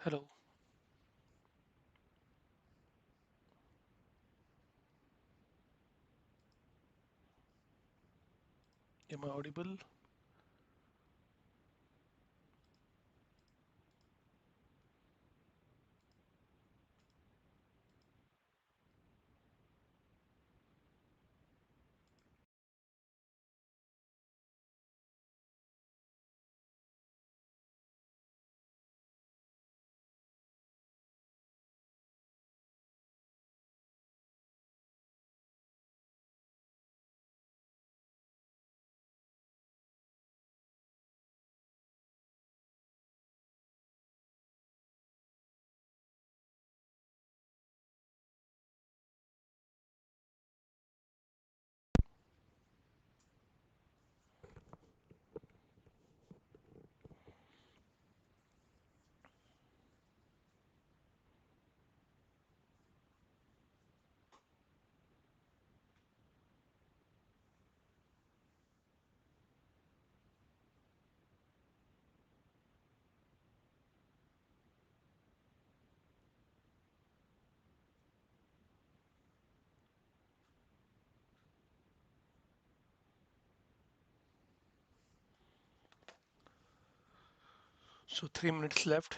Hello, am I audible? So 3 minutes left.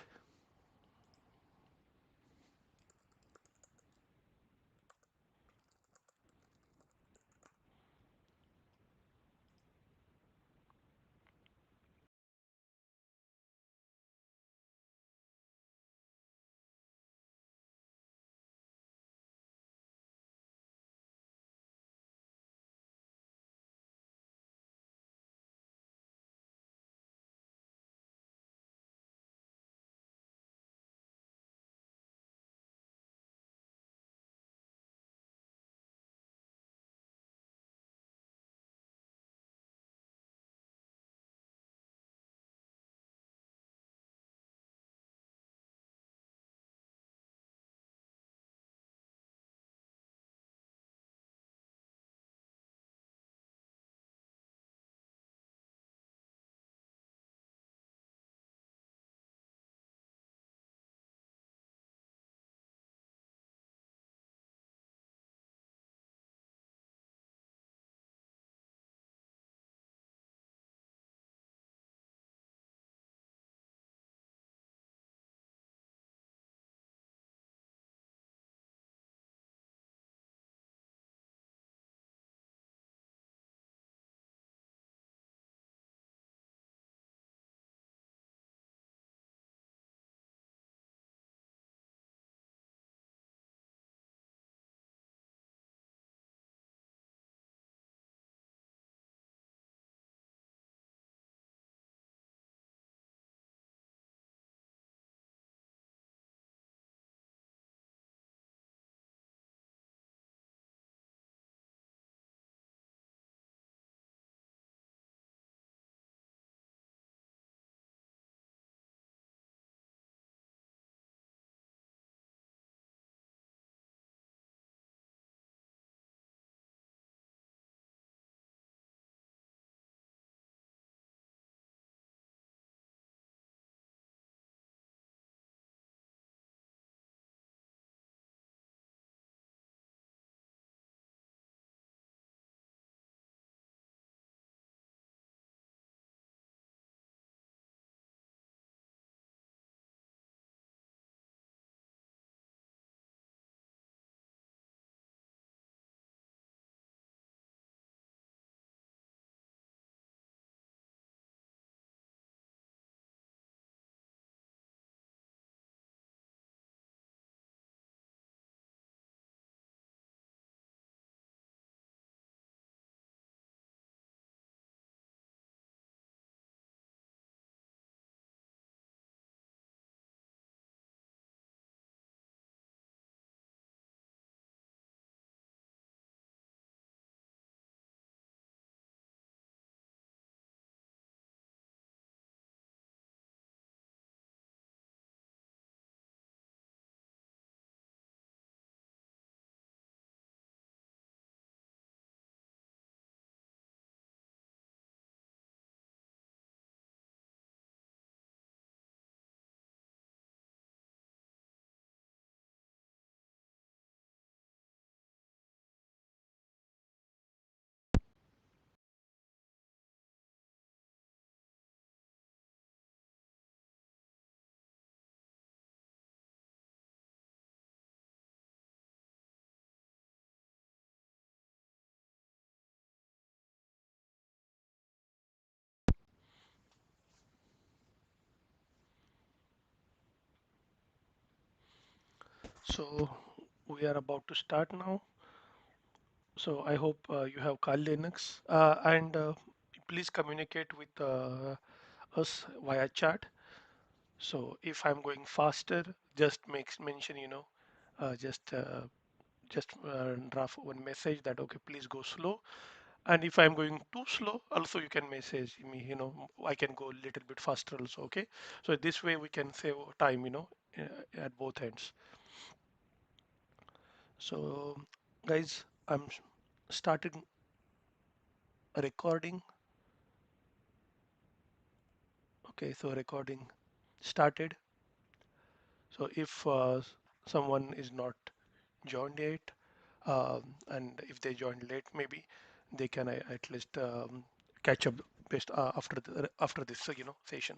So we are about to start now. So I hope you have Kali Linux and please communicate with us via chat. So if I'm going faster, just makes mention, just draft one message that okay, please go slow. And if I'm going too slow, also you can message me, I can go a little bit faster also, okay? So this way we can save time, at both ends. So guys, I'm starting a recording. Okay, so recording started. So if someone is not joined yet, and if they joined late, maybe they can at least catch up based after this session.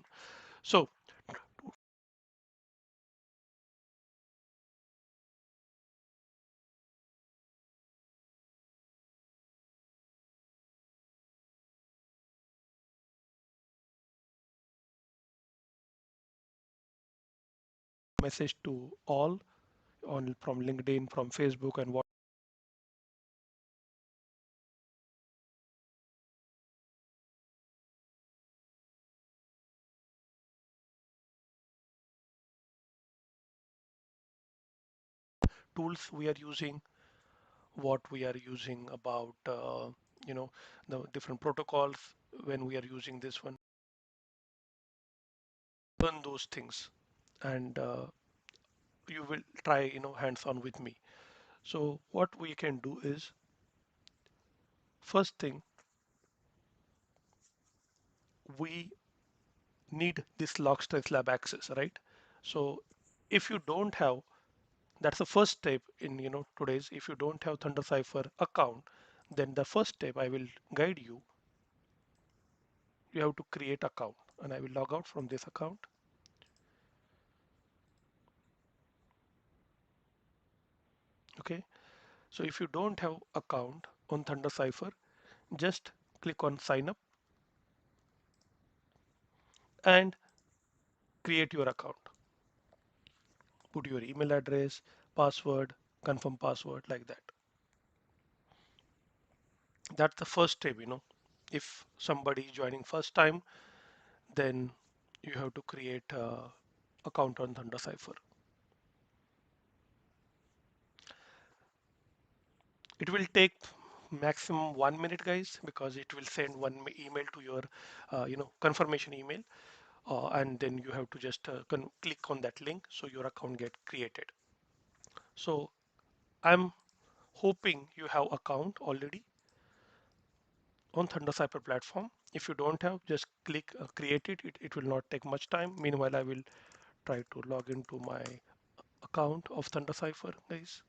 So message to all on from LinkedIn, from Facebook, and what tools we are using, what we are using about you know the different protocols when we are using this one. Learn those things, and you will try hands-on with me. So what we can do is first thing we need this log stress lab access, right? So if you don't have, that's the first step in today's, if you don't have ThunderCipher account, then the first step I will guide you. You have to create account, and I will log out from this account. Okay, so if you don't have account on ThunderCipher, just click on sign up and create your account. Put your email address, password, confirm password, like that. That's the first step. If somebody is joining first time, then you have to create a account on ThunderCipher. It will take maximum 1 minute, guys, because it will send one email to your confirmation email, and then you have to just click on that link so your account get created. So I'm hoping you have account already on ThunderCipher platform. If you don't have, just click create it. It will not take much time. Meanwhile, I will try to log into my account of ThunderCipher, guys.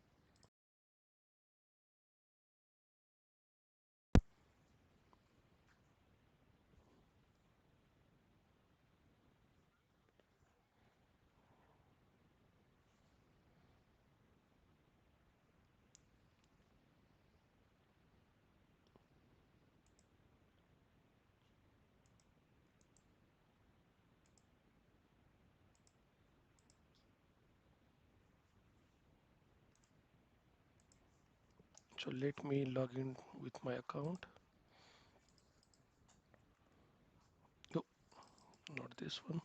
So let me log in with my account. No, not this one.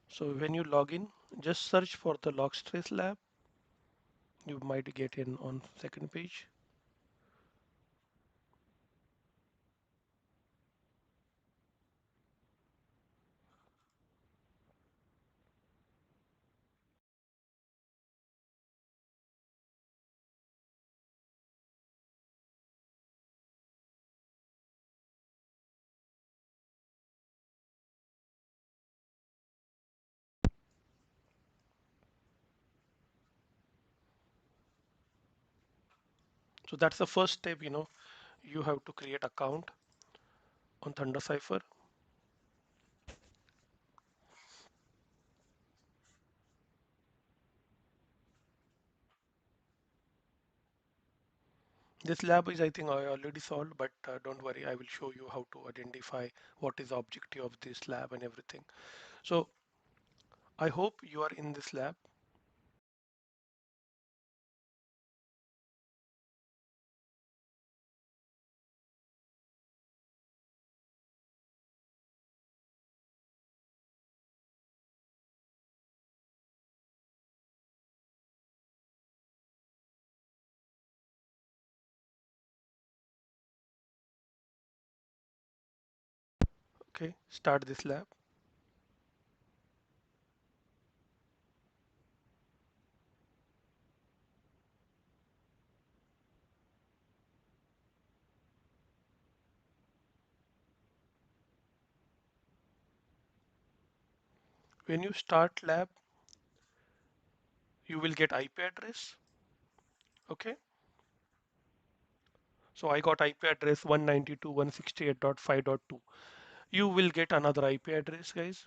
So when you log in, just search for the log stress lab. You might get in on second page. So that's the first step, you have to create account on ThunderCipher. This lab is, I think, I already solved, but don't worry, I will show you how to identify what is the objective of this lab and everything. So I hope you are in this lab. Okay, start this lab. When you start lab, you will get IP address. Okay, so I got IP address 192.168.5.2. You will get another IP address, guys.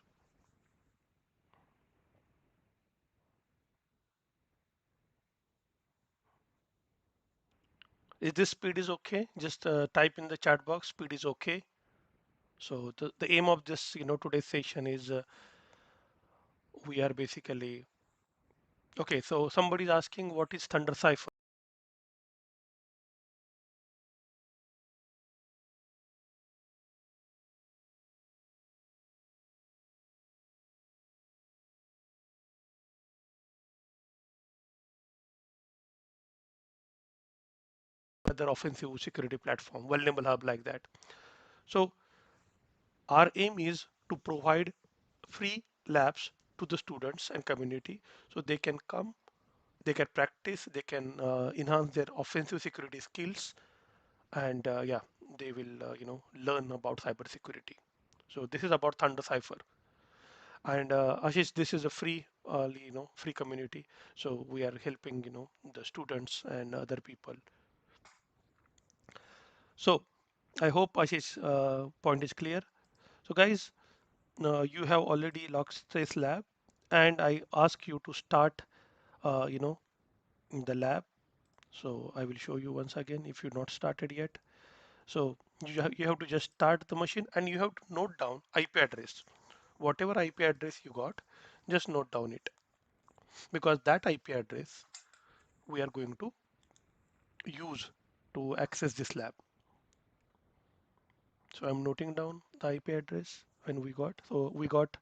Is this speed is okay? Just type in the chat box, speed is okay. So the aim of this, today's session is we are basically, okay, so somebody's asking what is ThunderCipher? Other offensive security platform, vulnerable hub like that. So our aim is to provide free labs to the students and community so they can come, they can practice, they can enhance their offensive security skills, and yeah, they will learn about cybersecurity. So this is about ThunderCipher. And Ashish, this is a free, free community. So we are helping, the students and other people. So I hope Ashish point is clear. So guys, you have already logged Trace Lab, and I ask you to start, you know, in the lab. So I will show you once again if you're not started yet. So you have to just start the machine and you have to note down IP address. Whatever IP address you got, just note down it because that IP address we are going to use to access this lab. So I'm noting down the IP address when we got. So we got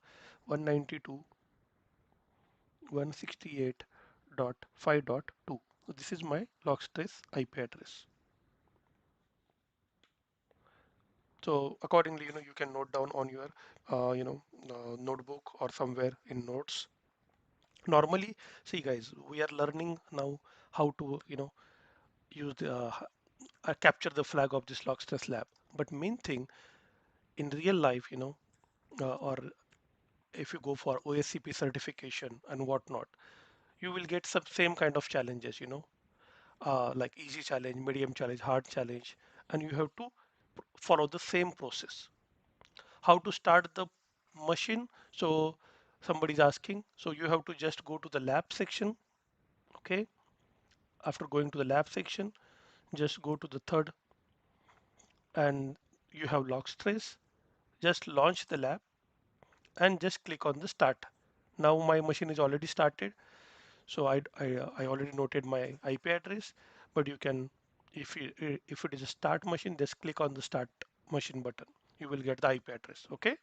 192.168.5.2. So this is my log stress IP address. So accordingly, you can note down on your, notebook or somewhere in notes. Normally, see guys, we are learning now how to, use the capture the flag of this log stress lab. But main thing in real life, or if you go for OSCP certification and whatnot, you will get some same kind of challenges, like easy challenge, medium challenge, hard challenge, and you have to follow the same process. How to start the machine? So somebody is asking. So you have to just go to the lab section. Okay. After going to the lab section, just go to the third and you have log trace. Just launch the lab and just click on the start. Now my machine is already started. So I already noted my IP address, but you can, if it is a start machine, just click on the start machine button. You will get the IP address. Okay.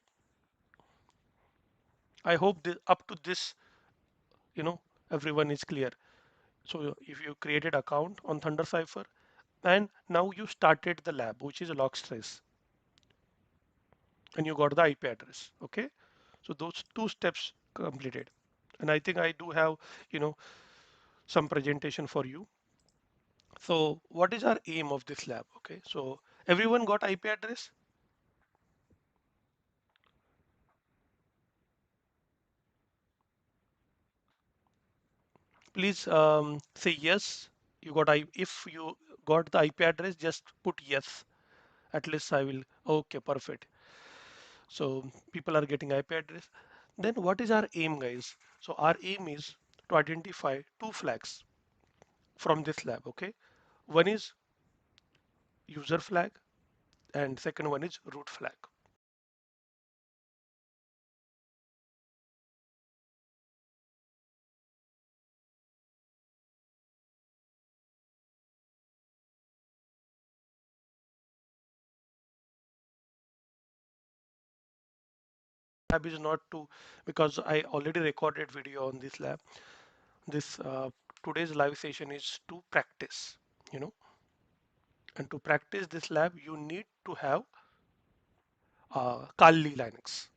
I hope this, up to this, everyone is clear. So if you created account on ThunderCipher and now you started the lab, which is a log trace, and you got the IP address. Okay. So those two steps completed. And I think I do have, you know, some presentation for you. So what is our aim of this lab? Okay, so everyone got IP address? Please say yes. You got if you got the IP address, just put yes. At least I will. Okay, perfect. So people are getting IP address. Then what is our aim, guys? So our aim is to identify two flags from this lab. Okay, one is user flag, and second one is root flag. Lab is not to, because I already recorded video on this lab. This today's live session is to practice, you know, and to practice this lab, you need to have Kali Linux.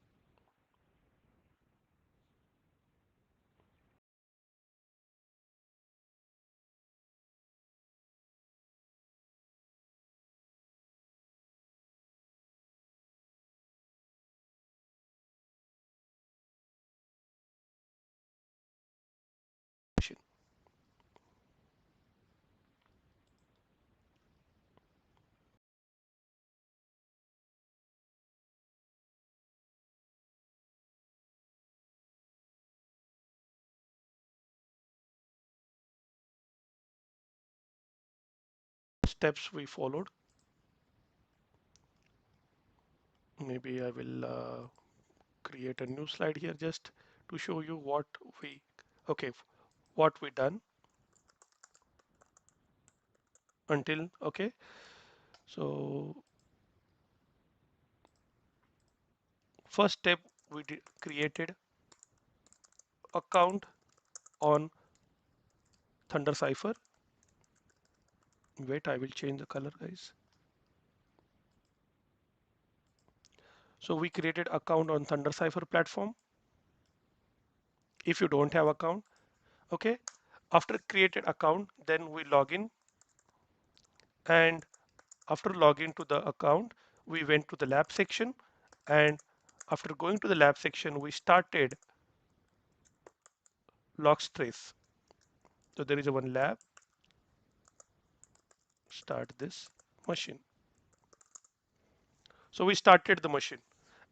Machine. Steps we followed. Maybe I will create a new slide here just to show you what we, okay, what we done until, okay. So first step, we created account on ThunderCipher. Wait, I will change the color, guys. So we created account on ThunderCipher platform. If you don't have account, okay. After created account, then we log in, and after login to the account, we went to the lab section, and after going to the lab section, we started log trace. So there is a one lab, start this machine. So we started the machine,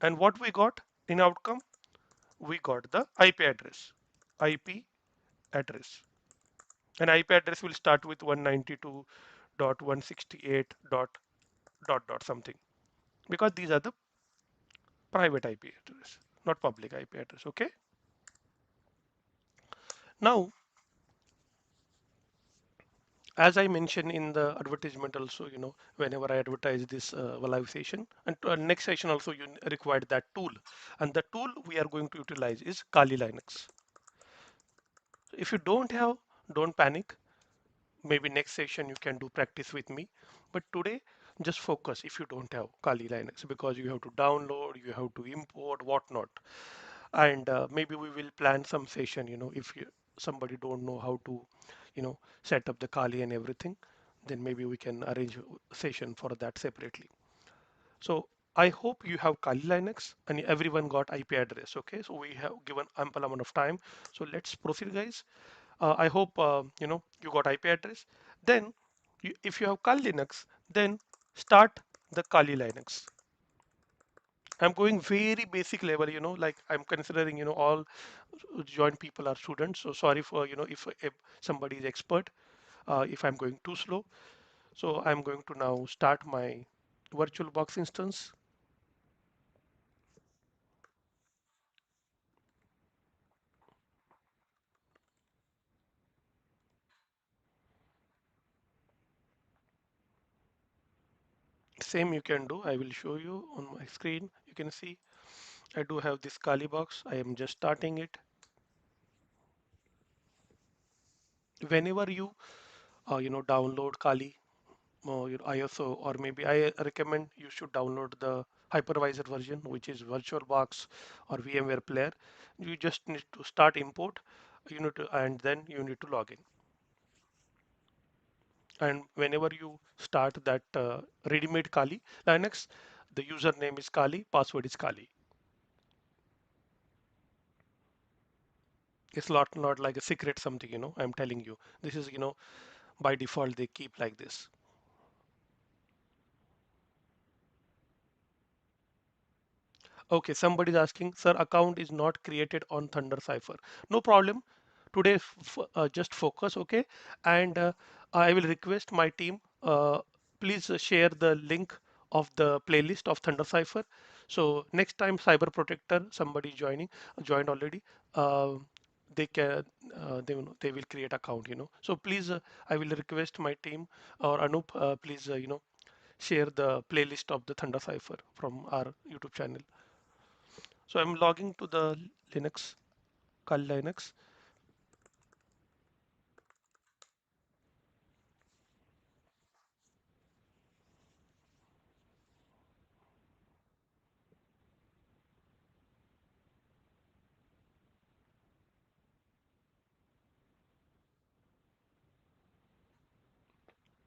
and what we got in outcome? We got the IP address. IP address. An IP address will start with 192.168. Dot something, because these are the private IP address, not public IP address. Okay. Now, as I mentioned in the advertisement also, whenever I advertise this live session, and next session also you required that tool, and the tool we are going to utilize is Kali Linux. If you don't have, don't panic. Maybe next session you can do practice with me, but today just focus if you don't have Kali Linux, because you have to download, you have to import, whatnot. And maybe we will plan some session, if somebody don't know how to set up the Kali and everything, then maybe we can arrange a session for that separately. So I hope you have Kali Linux and everyone got IP address. Okay, so we have given ample amount of time, so let's proceed, guys. I hope you got IP address. Then if you have Kali Linux, then start the Kali Linux. I'm going very basic level, like I'm considering, all joint people are students. So sorry for, if somebody is expert, if I'm going too slow. So I'm going to now start my VirtualBox instance. Same you can do. I will show you on my screen. You can see I do have this Kali box. I am just starting it. Whenever you, download Kali, your ISO, or maybe I recommend you should download the hypervisor version, which is VirtualBox or VMware Player. You just need to start import, and then you need to log in. And whenever you start that ready-made Kali Linux, the username is Kali, password is Kali. It's not like a secret something, I'm telling you. This is, by default, they keep like this. Okay, somebody is asking, sir, account is not created on ThunderCipher. No problem. Today, just focus, okay? And I will request my team, please share the link of the playlist of ThunderCipher. So next time Cyber Protector, somebody joined already, uh, they can they will create account, So please, I will request my team or Anup, please, share the playlist of the ThunderCipher from our YouTube channel. So I'm logging to the Linux, Kali Linux.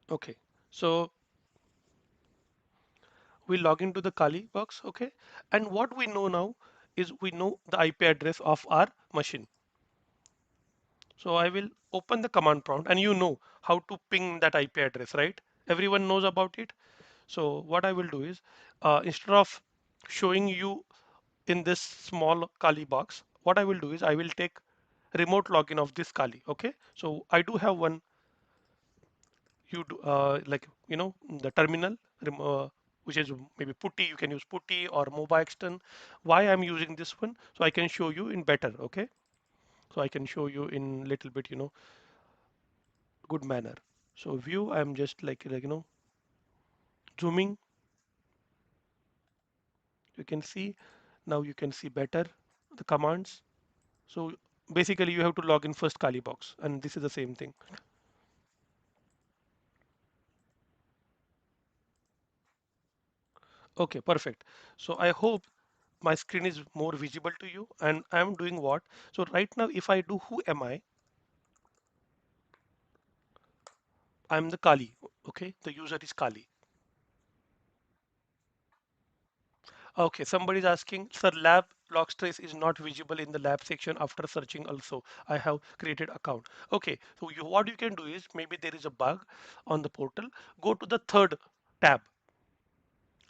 Okay, so we log into the Kali box. Okay, and what we know now is we know the IP address of our machine. So I will open the command prompt, and you know how to ping that IP address, right? Everyone knows about it. So what I will do is, instead of showing you in this small Kali box, what I will do is I will take remote login of this Kali. Okay, so I do have one. You do, like the terminal, which is maybe putty. You can use putty or mobile extern. Why I'm using this one? So I can show you in better. Okay, so I can show you in little bit good manner. So view, I'm just like zooming. You can see now, you can see better the commands. So basically you have to log in first Kali box, and this is the same thing. Okay, perfect. So I hope my screen is more visible to you, and I'm doing what? So right now, if I do who am I, I'm the Kali. Okay, the user is Kali. Okay, somebody is asking, sir, lab log trace is not visible in the lab section after searching also. I have created account. Okay, so what you can do is, maybe there is a bug on the portal. Go to the third tab.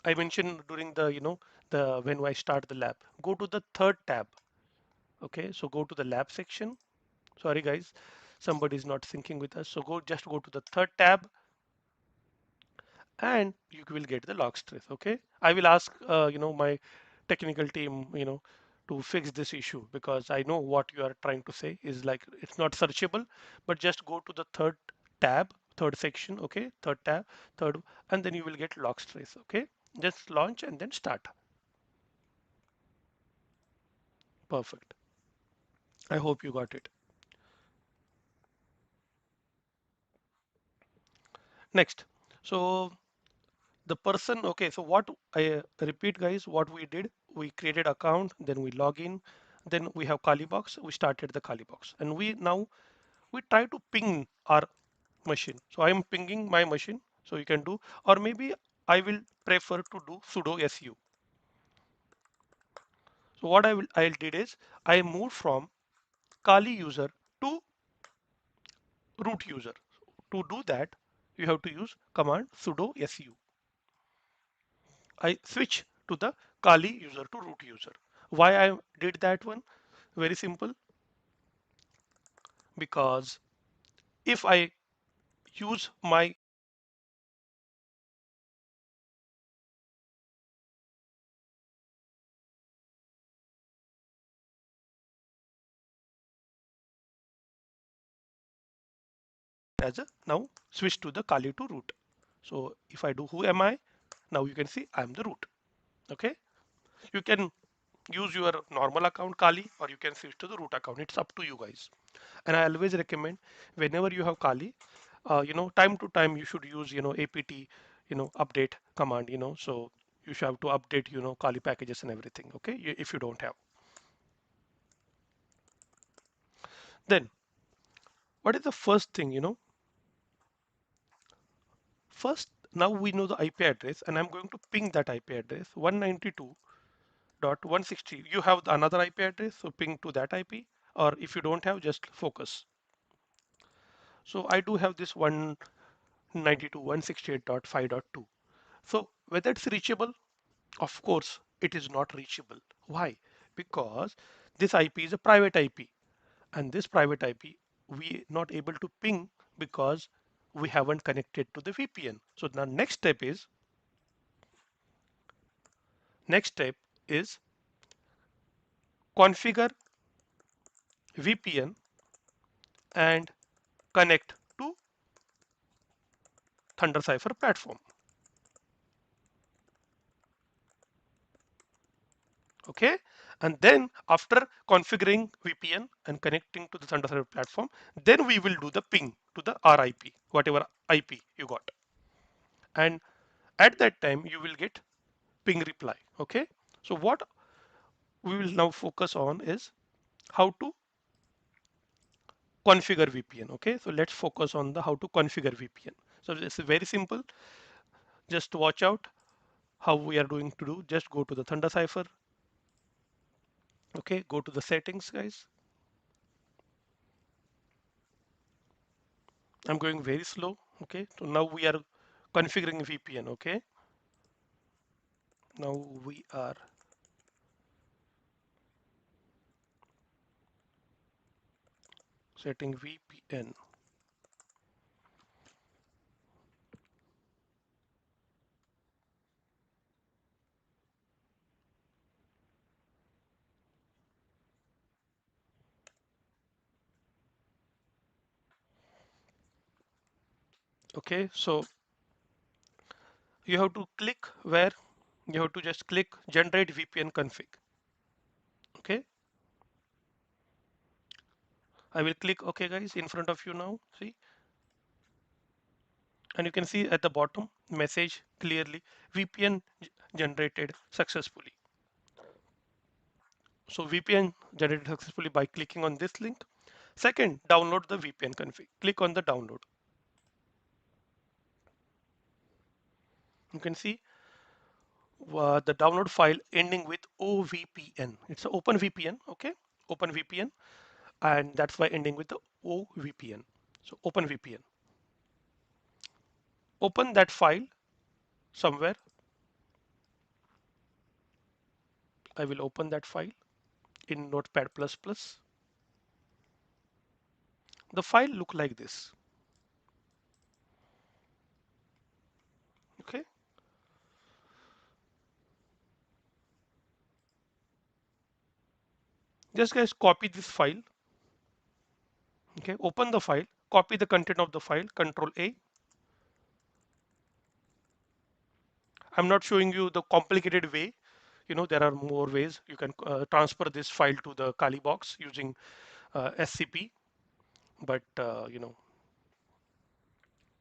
I mentioned during the, the when I start the lab. Go to the third tab. Okay, so go to the lab section. Sorry guys, somebody is not syncing with us. So just go to the third tab, and you will get the log trace. Okay, I will ask my technical team to fix this issue, because I know what you are trying to say is like it's not searchable. But just go to the third tab, third section. Okay, third tab, third, and then you will get log trace. Okay, just launch and then start. Perfect. I hope you got it. Next, so the person, okay, so what I repeat guys, what we did, we created account, then we log in, then we have Kali box, we started the Kali box, and we try to ping our machine. So I am pinging my machine, so you can do, or maybe I will prefer to do sudo su. So what I did is I moved from Kali user to root user. To do that, you have to use command sudo su. I switch to the Kali user to root user. Why I did that one? Very simple. Because if I use my as a now switch to the Kali to root. So if I do who am I, now you can see I'm the root. Okay. You can use your normal account Kali, or you can switch to the root account. It's up to you guys. And I always recommend, whenever you have Kali, time to time you should use apt update command. So you should have to update Kali packages and everything. Okay, if you don't have, then what is the first thing? First, now we know the IP address, and I'm going to ping that IP address 192.160. You have another IP address, so ping to that IP, or if you don't have, just focus. So I do have this 192.168.5.2. So whether it's reachable, of course, it is not reachable. Why? Because this IP is a private IP, and this private IP we not able to ping, because we haven't connected to the VPN. So the next step is configure VPN and connect to ThunderCipher platform. Okay, and then after configuring VPN and connecting to the ThunderCipher platform, then we will do the ping to the RIP, whatever IP you got, and at that time you will get ping reply. Okay, so what we will now focus on is how to configure VPN. Okay, so let's focus on the how to configure VPN. So it's very simple. Just watch out how we are doing to do. Just go to the ThunderCipher. Okay, go to the settings, guys. I'm going very slow. Okay, so now we are configuring VPN. Okay, now we are setting VPN. Okay, so you have to click where you have to just click generate VPN config. Okay, I will click OK, guys, in front of you now. See, and you can see at the bottom message clearly VPN generated successfully. So VPN generated successfully by clicking on this link. Second, download the VPN config. Click on the download. You can see the download file ending with OVPN. It's an open VPN, okay? Open VPN, and that's why ending with the OVPN. So open VPN. Open that file somewhere. I will open that file in Notepad++. The file look like this, okay? Just guys copy this file, okay? Open the file, copy the content of the file, Control A. I'm not showing you the complicated way. You know, there are more ways. You can transfer this file to the Kali box using SCP, but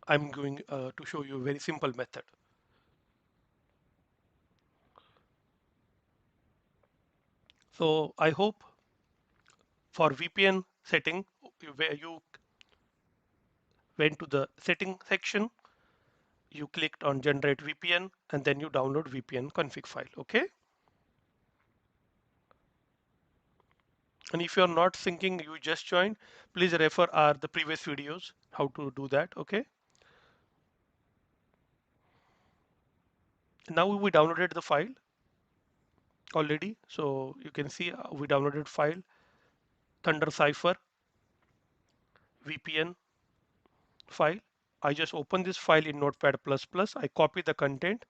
I'm going to show you a very simple method. So I hope for VPN setting, where you went to the setting section, you clicked on generate VPN, and then you download VPN config file. Okay. And if you're not thinking you just joined, please refer the previous videos how to do that. Okay. Now we downloaded the file already. So you can see we downloaded file ThunderCipher VPN file. I just open this file in Notepad++. I copy the content.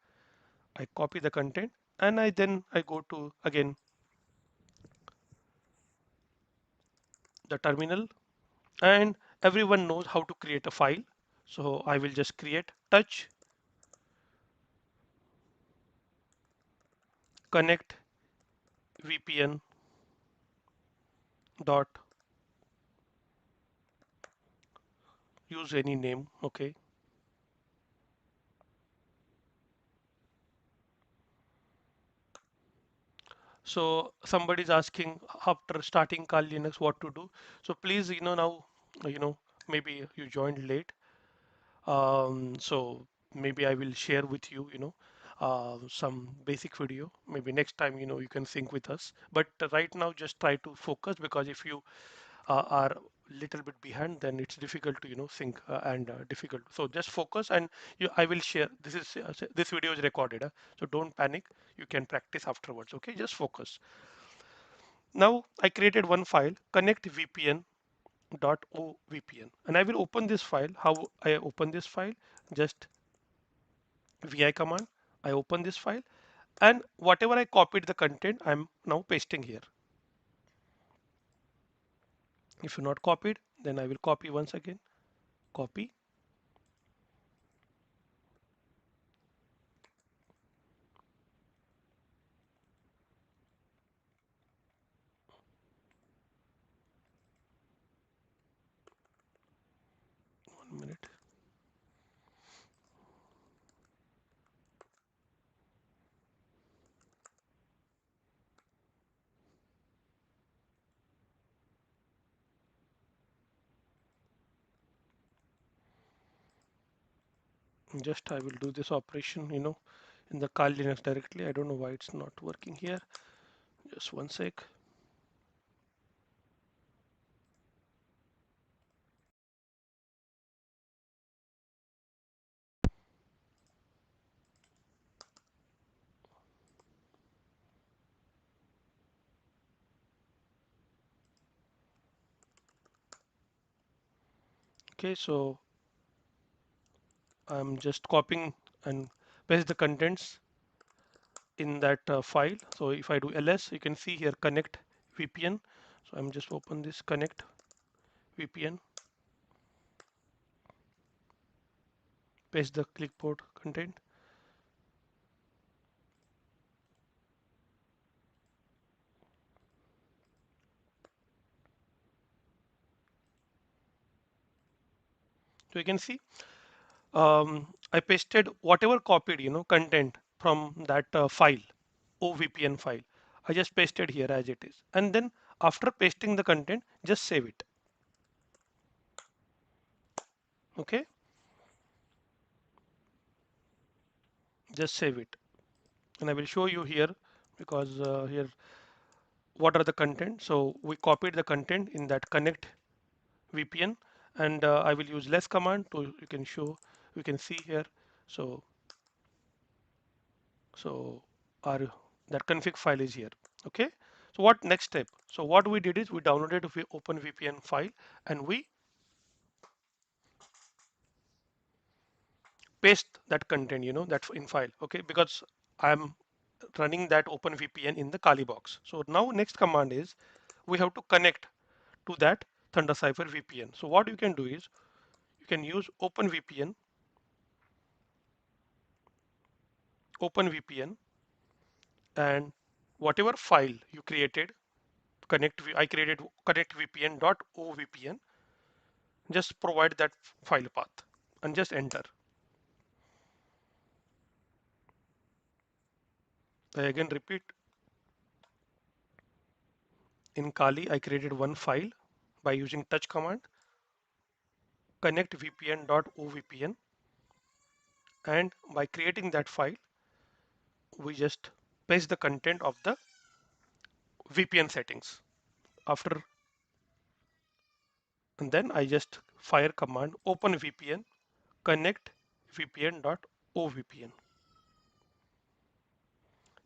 And I go to again the terminal, and everyone knows how to create a file. So I will just create touch connect VPN dot use any name. Okay. So somebody's asking after starting Kali Linux what to do. So please, now, you know, maybe you joined late. So maybe I will share with you, some basic video. Maybe next time, you can sync with us. But right now, just try to focus, because if you are little bit behind, then it's difficult to, sync and difficult. So just focus, and I will share. This video is recorded, so don't panic. You can practice afterwards. Okay, just focus. Now I created one file, connect VPN .ovpn, and I will open this file. How I open this file? Just vi command. I open this file, and whatever I copied the content, I'm now pasting here. If you not copied, then I will copy once again. Copy. 1 minute. Just I will do this operation, in the Kali Linux directly. I don't know why it's not working here. Just one sec. Okay, so I'm just copying and paste the contents in that file. So if I do ls, you can see here connect VPN. So I'm just open this connect VPN, paste the clipboard content. So you can see I pasted whatever copied, content from that file, OVPN file. I just pasted here as it is. And then after pasting the content, just save it. Okay, just save it. And I will show you here because here what are the content. So we copied the content in that connect VPN, and I will use less command to you can see here. So so our that config file is here. Okay, so what next step? So what we did is we downloaded a open VPN file and we paste that content, that in file. Okay, because I'm running that open VPN in the Kali box. So now next command is we have to connect to that ThunderCipher VPN. So what you can do is you can use open VPN, and whatever file you created, I created connect VPN.ovpn, just provide that file path and just enter. I again repeat, in Kali I created one file by using touch command, connect VPN.ovpn, and by creating that file we just paste the content of the VPN settings. After, and then I just fire command open VPN, connect VPN.ovpn.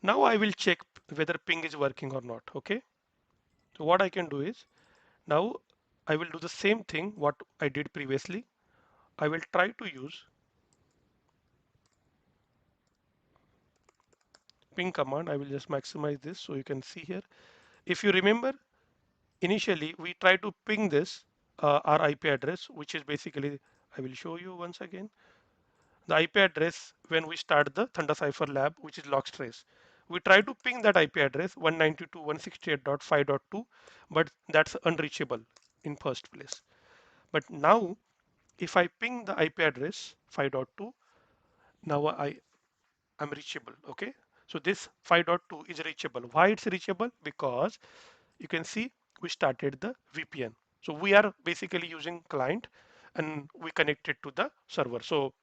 Now I will check whether ping is working or not. Okay, so what I can do is now I will do the same thing what I did previously. I will try to use ping command. I will just maximize this so you can see here. If you remember, initially we try to ping this our IP address, which is basically, I will show you once again, the IP address when we start the ThunderCipher lab, which is logstrace. We try to ping that IP address 192.168.5.2, but that's unreachable in first place. But now if I ping the IP address 5.2, now I'm reachable. Okay, so this 5.2 is reachable. Why it's reachable? Because you can see we started the VPN. So we are basically using client and we connected to the server. So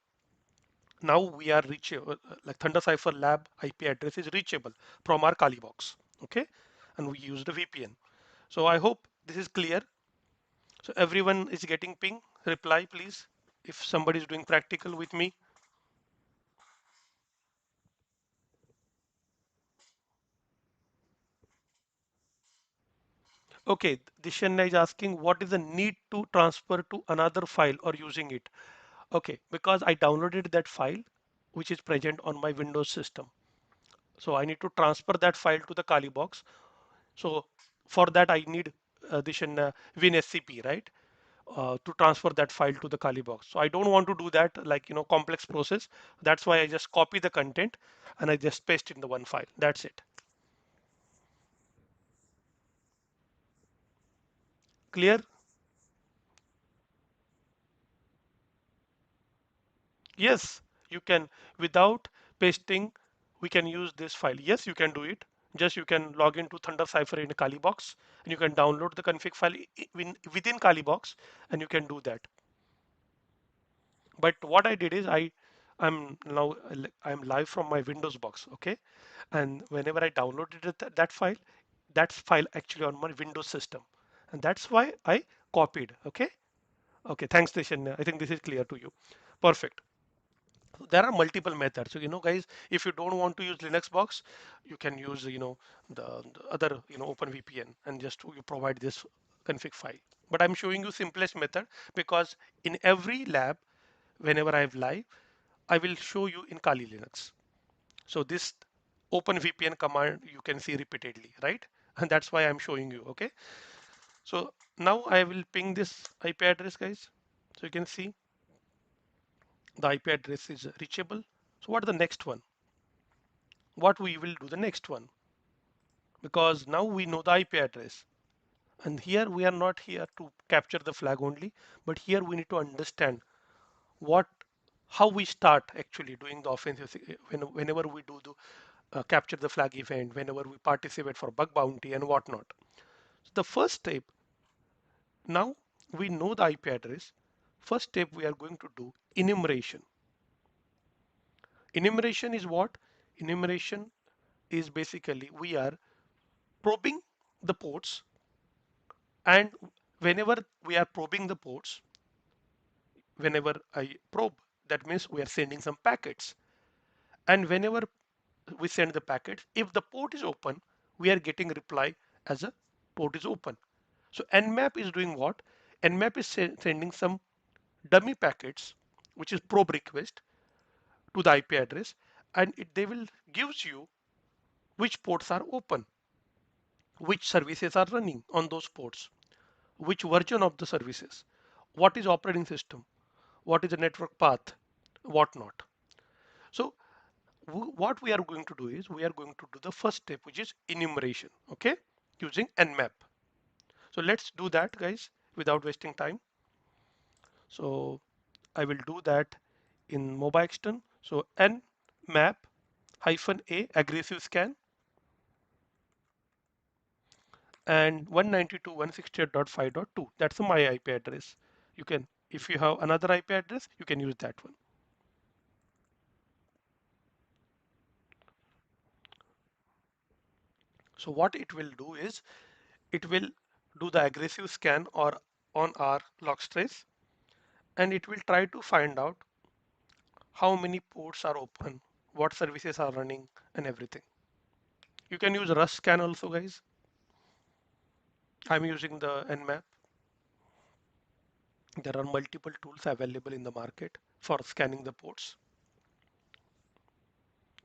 now we are reachable, like ThunderCipher lab IP address is reachable from our Kali box. Okay, and we use the VPN. So I hope this is clear. So everyone is getting ping. Reply please if somebody is doing practical with me. Okay, Dishanna is asking what is the need to transfer to another file or using it? Okay, because I downloaded that file which is present on my Windows system. So I need to transfer that file to the Kali box. So for that I need Dishanna WinSCP, right? To transfer that file to the Kali box. So I don't want to do that like complex process. That's why I just copy the content and I just paste in the one file. That's it. Clear? Yes, you can without pasting. We can use this file. Yes, you can do it. Just you can log into ThunderCipher in Kali box and you can download the config file within Kali box and you can do that. But what I did is I'm now I'm live from my Windows box, okay? And whenever I downloaded that file actually on my Windows system, and that's why I copied, okay? Okay, thanks, Nishan. I think this is clear to you. Perfect. There are multiple methods. So, guys, if you don't want to use Linux box, you can use, the other, Open VPN and just you provide this config file. But I'm showing you simplest method because in every lab, whenever I have live, I will show you in Kali Linux. So this Open VPN command you can see repeatedly, right? And that's why I'm showing you, okay? So now I will ping this IP address, guys. So you can see the IP address is reachable. So what is the next one? What we will do the next one? Because now we know the IP address. And here we are not here to capture the flag only, but here we need to understand what how we start actually doing the offensive whenever we do the capture the flag event, whenever we participate for bug bounty and whatnot. So the first step, now we know the IP address. First step we are going to do enumeration. Enumeration is what? Enumeration is basically we are probing the ports, and whenever we are probing the ports, whenever I probe, that means we are sending some packets. And whenever we send the packets, if the port is open, we are getting reply as a port is open. So nmap is doing what? Nmap is sending some dummy packets, which is probe request to the IP address, and they will gives you which ports are open, which services are running on those ports, which version of the services, what is operating system, what is the network path, whatnot. So what we are going to do is we are going to do the first step, which is enumeration, okay, using nmap. So let's do that, guys, without wasting time. So I will do that in MobiXten. So nmap hyphen a aggressive scan and 192.168.5.2. That's my IP address. You can, if you have another IP address, you can use that one. So what it will do is it will do the aggressive scan or on our log trace, and it will try to find out how many ports are open, what services are running, and everything. You can use Rust scan also, guys. I'm using the nmap. There are multiple tools available in the market for scanning the ports.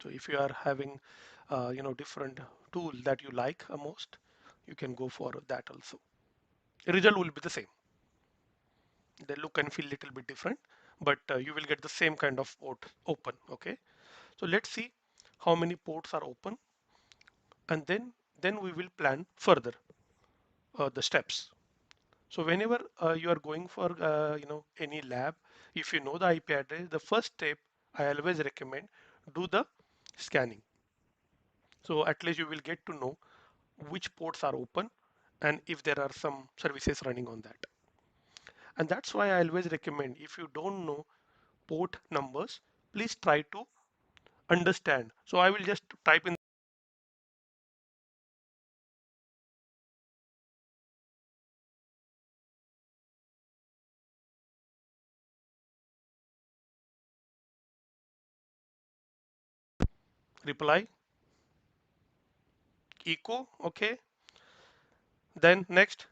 So if you are having, different tool that you like most, you can go for that also. Result will be the same. They look and feel little bit different, but you will get the same kind of port open. Okay. So let's see how many ports are open, and then we will plan further the steps. So whenever you are going for any lab, if you know the IP address, the first step I always recommend do the scanning. So at least you will get to know which ports are open and if there are some services running on that. And that's why I always recommend if you don't know port numbers, please try to understand. So I will just type in reply echo, okay, Then next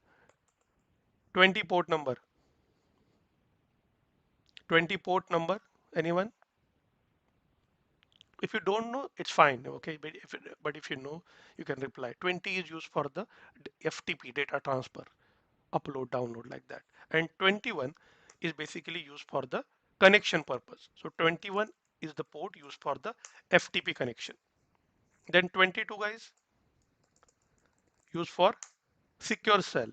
20 port number. 20 port number. Anyone? If you don't know, it's fine. Okay, but if you know, you can reply. 20 is used for the FTP, data transfer, upload, download, like that. And 21 is basically used for the connection purpose. So 21 is the port used for the FTP connection. Then 22, guys, used for secure cell.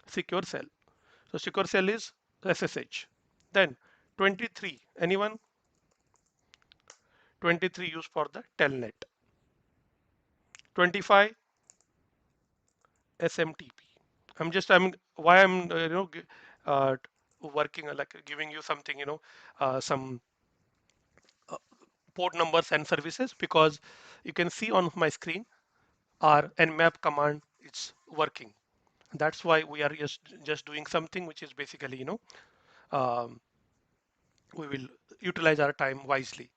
Secure cell. So secure cell is SSH. Then 23, anyone? 23 used for the telnet. 25 SMTP. I'm why I'm uh, working like giving you something, some port numbers and services, because you can see on my screen our nmap command is working. That's why we are just doing something which is basically, um, we will utilize our time wisely.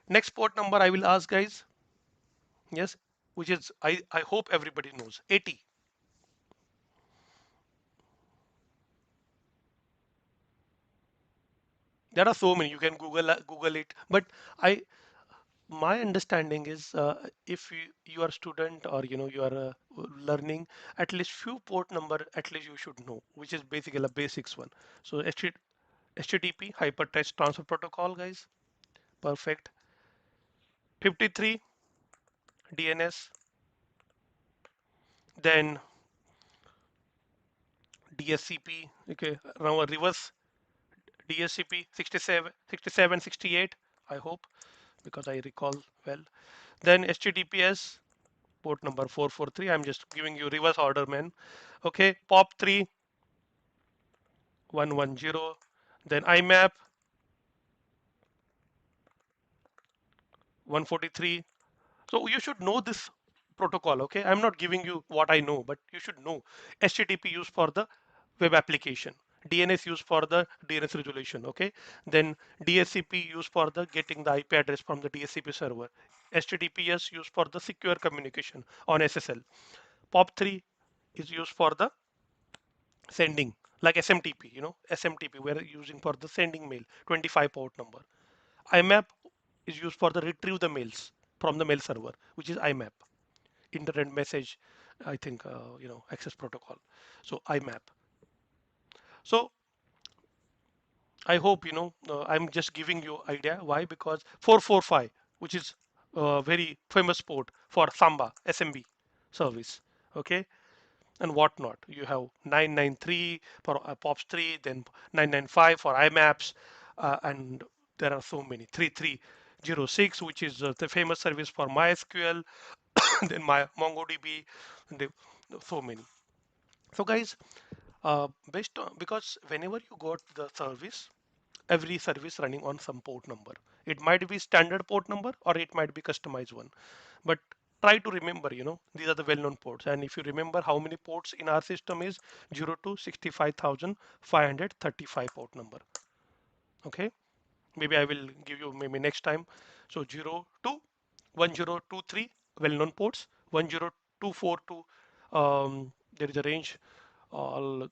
Next port number I will ask, guys. Yes, which is I hope everybody knows 80. There are so many, you can google it, but I my understanding is, if you are student, or you are learning, at least few port number at least you should know, which is basically a basics one. So HTTP, hypertext transfer protocol, guys. Perfect. 53 DNS. Then DSCP. Okay, now a reverse DSCP 67 68, I hope, because I recall well. Then HTTPS port number 443. I'm just giving you reverse order, man. Okay, POP3 110. Then IMAP 143. So you should know this protocol. Okay, I'm not giving you what I know, but you should know. HTTP used for the web application. DNS used for the DNS resolution. Okay, then DSCP used for the getting the IP address from the DSCP server. HTTPS used for the secure communication on SSL. POP3 is used for the sending, like SMTP. SMTP we're using for the sending mail. 25 port number. IMAP is used for the retrieve the mails from the mail server, which is IMAP, internet message, I think, access protocol. So IMAP. So I hope I'm just giving you idea why, because 445, which is a very famous port for Samba SMB service. Okay, and whatnot. You have 993 for POPs 3, then 995 for IMAPs, and there are so many. 3306, which is the famous service for MySQL, then my MongoDB, and so many. So guys, based on, because whenever you got the service, every service running on some port number. It might be standard port number, or it might be customized one. But try to remember, these are the well-known ports. And if you remember how many ports in our system is 0 to 65,535 port number. Okay. Maybe I will give you maybe next time. So 0 to 1023 well-known ports, 10242, there is a range all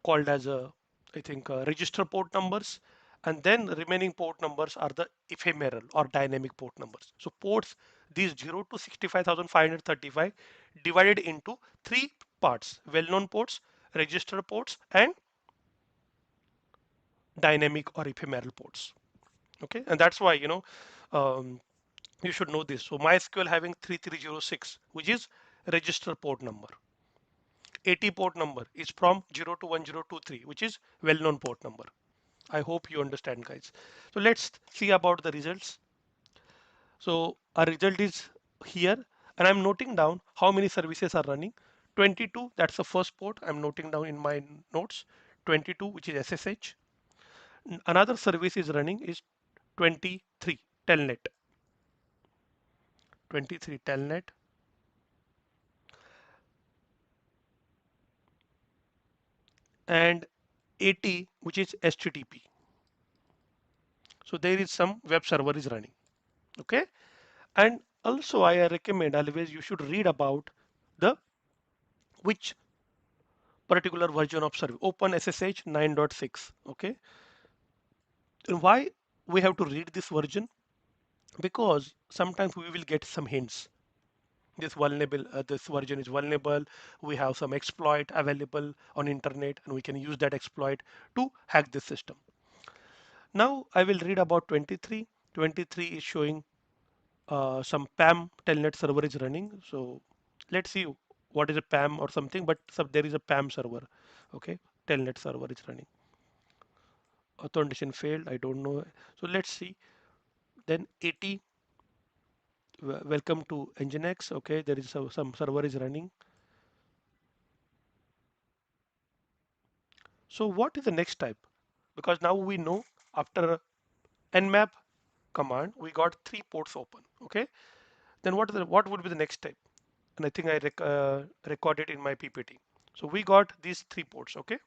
called as a, I think, register port numbers, and then remaining port numbers are the ephemeral or dynamic port numbers. So ports, these 0 to 65,535 divided into three parts: well-known ports, register ports, and dynamic or ephemeral ports. Okay, and that's why um, you should know this. So MySQL having 3306, which is register port number. 80 port number is from 0 to 1023, which is well-known port number. I hope you understand, guys. So let's see about the results. So our result is here, and I'm noting down how many services are running. 22, that's the first port I'm noting down in my notes. 22, which is SSH. Another service is running is 23, telnet. 23 telnet, and 80, which is HTTP. So there is some web server is running. Okay, and also I recommend always you should read about the which particular version of service, open SSH 9.6. Okay, and why we have to read this version? Because sometimes we will get some hints. This version is vulnerable. We have some exploit available on internet, and we can use that exploit to hack this system. Now I will read about 23. 23 is showing some PAM telnet server is running. So let's see what is a PAM or something, but there is a PAM server. Okay, telnet server is running. Authentication failed. I don't know. So let's see. Then 80. Welcome to Nginx. Okay, there is some server is running. So what is the next type? Because now we know after nmap command, we got three ports open. Okay, then what would be the next type? And I think I recorded in my PPT. So we got these three ports. Okay,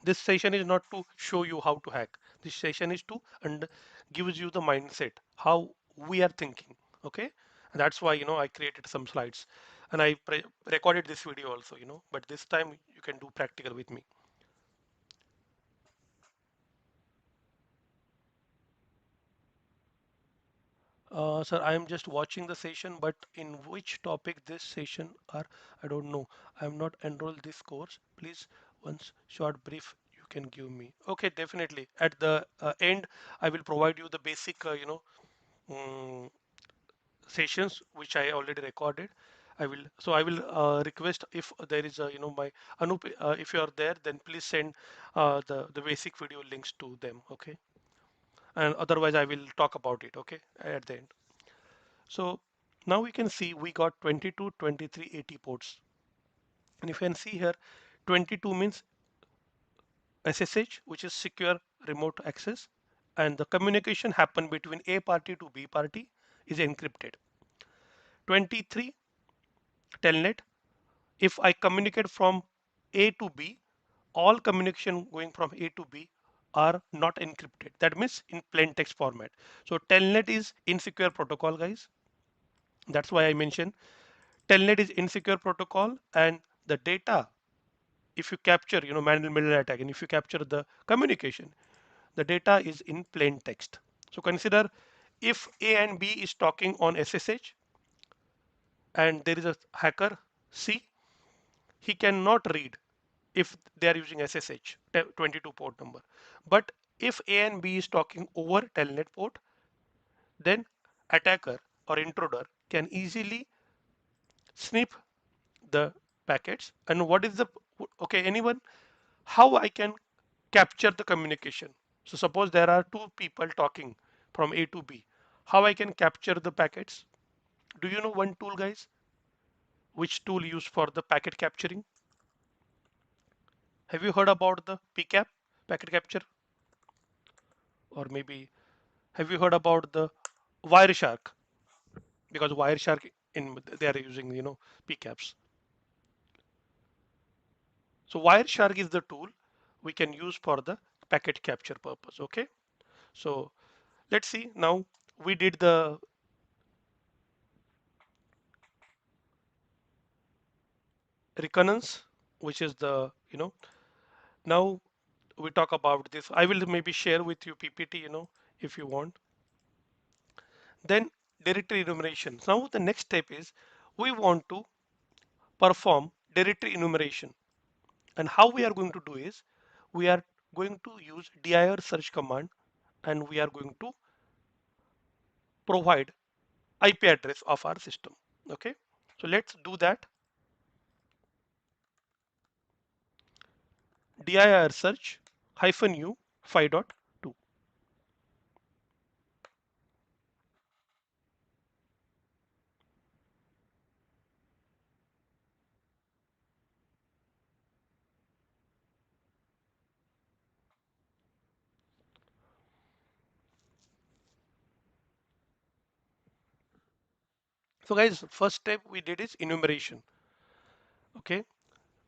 this session is not to show you how to hack. This session is to and gives you the mindset how we are thinking. Okay, and that's why I created some slides and I recorded this video also. But this time you can do practical with me. Sir, I am just watching the session, but in which topic this session are, I don't know. I am not enrolled this course. Please, once short brief you can give me. Okay, definitely. At the end, I will provide you the basic, um, sessions which I already recorded. I will request if there is a, my Anup, if you are there, then please send the basic video links to them. Okay, and otherwise I will talk about it. Okay, at the end. So now we can see we got 22, 23, 80 ports. And if you can see here, 22 means SSH, which is secure remote access. And the communication happen between A party to B party is encrypted. 23, telnet. If I communicate from A to B, all communication going from A to B are not encrypted. That means in plain text format. So telnet is insecure protocol, guys. That's why I mentioned telnet is insecure protocol, and the data, if you capture, man-in-the-middle attack, and if you capture the communication, the data is in plain text. So consider if A and B is talking on SSH and there is a hacker C, he cannot read if they are using SSH 22 port number. But if A and B is talking over telnet port, then attacker or intruder can easily snip the packets. And what is the, okay, anyone, how I can capture the communication? So suppose there are two people talking from A to B, how I can capture the packets? Do you know one tool, guys? Which tool used for the packet capturing? Have you heard about the PCAP, packet capture? Or maybe have you heard about the Wireshark? Because Wireshark, in they are using, PCAPs. So Wireshark is the tool we can use for the packet capture purpose. Okay, so let's see. Now we did the recurrence, which is the, now we talk about this. I will maybe share with you PPT, if you want. Then directory enumeration. Now the next step is we want to perform directory enumeration. And how we are going to do is we are going to use dir search command, and we are going to provide IP address of our system. Okay, so let's do that. Dir search -u 5.2. So guys, first step we did is enumeration. Okay,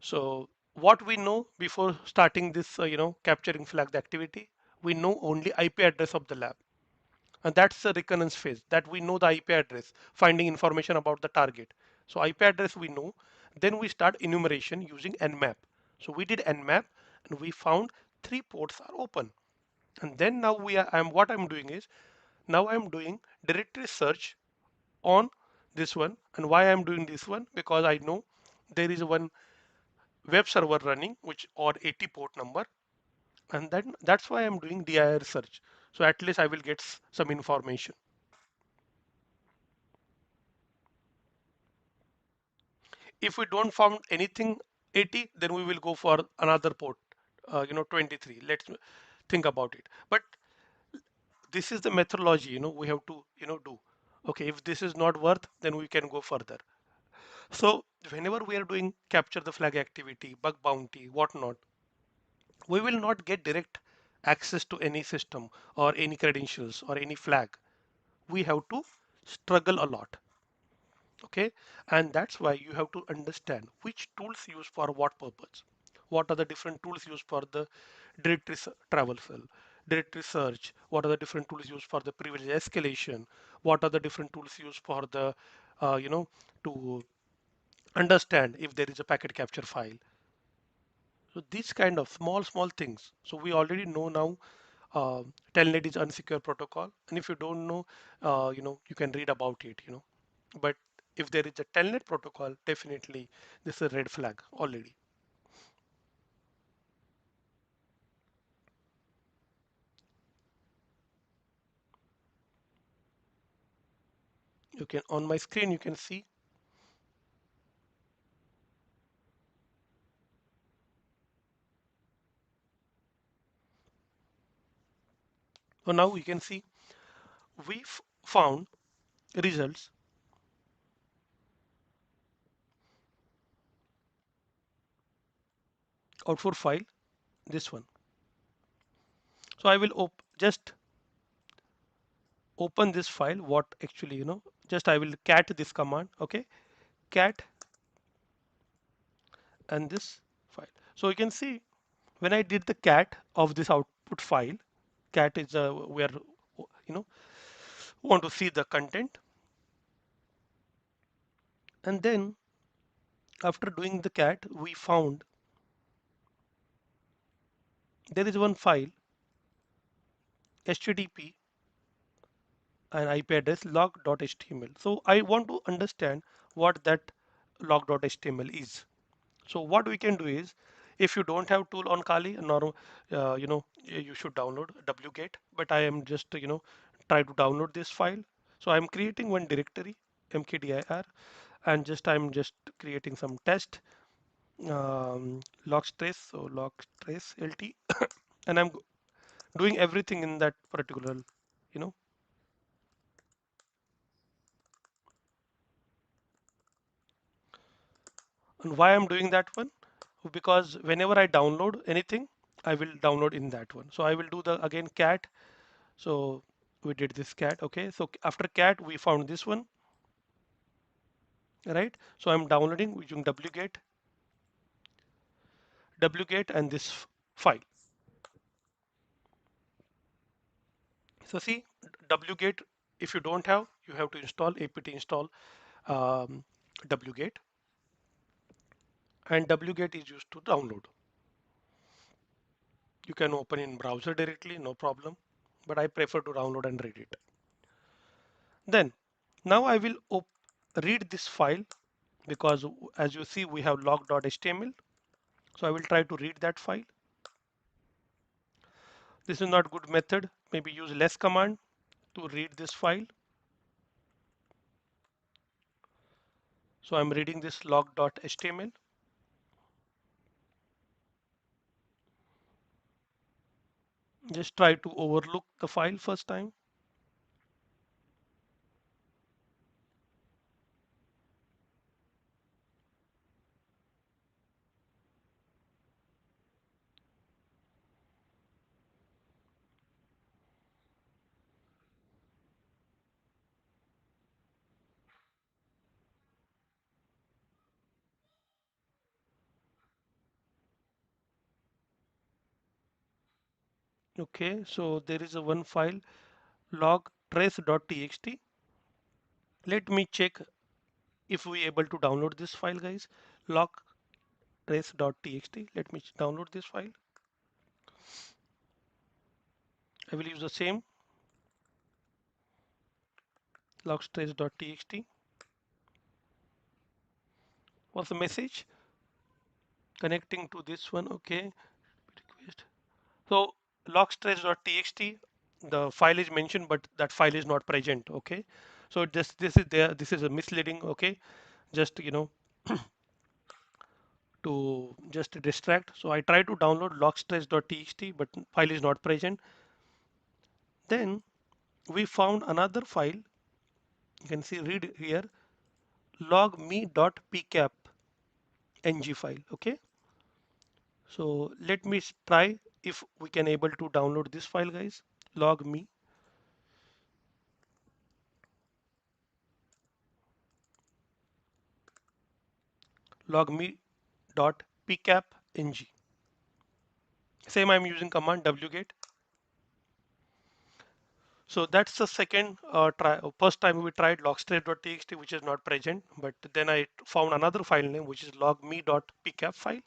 so what we know before starting this, capturing flag activity, we know only IP address of the lab. And that's the recurrence phase, that we know the IP address, finding information about the target. So IP address we know. Then we start enumeration using nmap. So we did nmap and we found three ports are open. And then now what I'm doing is now I'm doing directory search on this one. And why I'm doing this one? Because I know there is one web server running which or 80 port number, and then that's why I'm doing dir search. So at least I will get some information. If we don't found anything 80, then we will go for another port, 23. Let's think about it. But this is the methodology, we have to, do. Okay, if this is not worth, then we can go further. So whenever we are doing capture the flag activity, bug bounty, whatnot, we will not get direct access to any system or any credentials or any flag. We have to struggle a lot. Okay, and that's why you have to understand which tools used for what purpose. What are the different tools used for the directory traversal, directory search? What are the different tools used for the privilege escalation? What are the different tools used for the uh, you know to understand if there is a packet capture file? So these kind of small things. So we already know now uh, telnet is unsecure protocol, and if you don't know, you can read about it. But if there is a telnet protocol, definitely this is a red flag already. You can on my screen you can see. So now you can see we found results, output file, this one. So I will just open this file. What actually, just I will cat this command. Okay, cat and this file. So you can see when I did the cat of this output file, cat is where you know want to see the content, and then after doing the cat, we found there is one file http and IP address log.html. So I want to understand what that log.html is. So what we can do is, if you don't have tool on Kali, nor you should download wget. But I am just try to download this file. So I'm creating one directory mkdir, and I'm just creating some test log trace. So log trace lt, and I'm doing everything in that particular, you know. And why I'm doing that one? Because whenever I download anything, I will download in that one. So I will do the again cat. So we did this cat. Okay. So after cat, we found this one, right? So I'm downloading using wget and this file. So see wget, if you don't have, you have to install apt install wget, and wget is used to download. You can open in browser directly, no problem, but I prefer to download and read it. Then now I will read this file, because as you see we have log.html. So I will try to read that file. This is not good method. Maybe use less command to read this file. So I'm reading this log.html. Just try to overlook the file first time. Okay, so there is a one file log trace.txt. Let me check if we able to download this file, guys. log trace.txt. Let me download this file. I will use the same logstrace.txt. What's the message? Connecting to this one, okay. Request. So logstrace.txt, the file is mentioned, but that file is not present, okay. So this is there, this is a misleading, okay. Just to just distract. So I try to download logstrace.txt, but file is not present. Then we found another file. You can see, read here, logme.pcap ng file, okay. So let me try if we can able to download this file, guys. Logme logme.pcap ng. Same, I'm using command wget. So that's the second try. First time we tried logstrace.txt, which is not present, but then I found another file name which is logme.pcap file.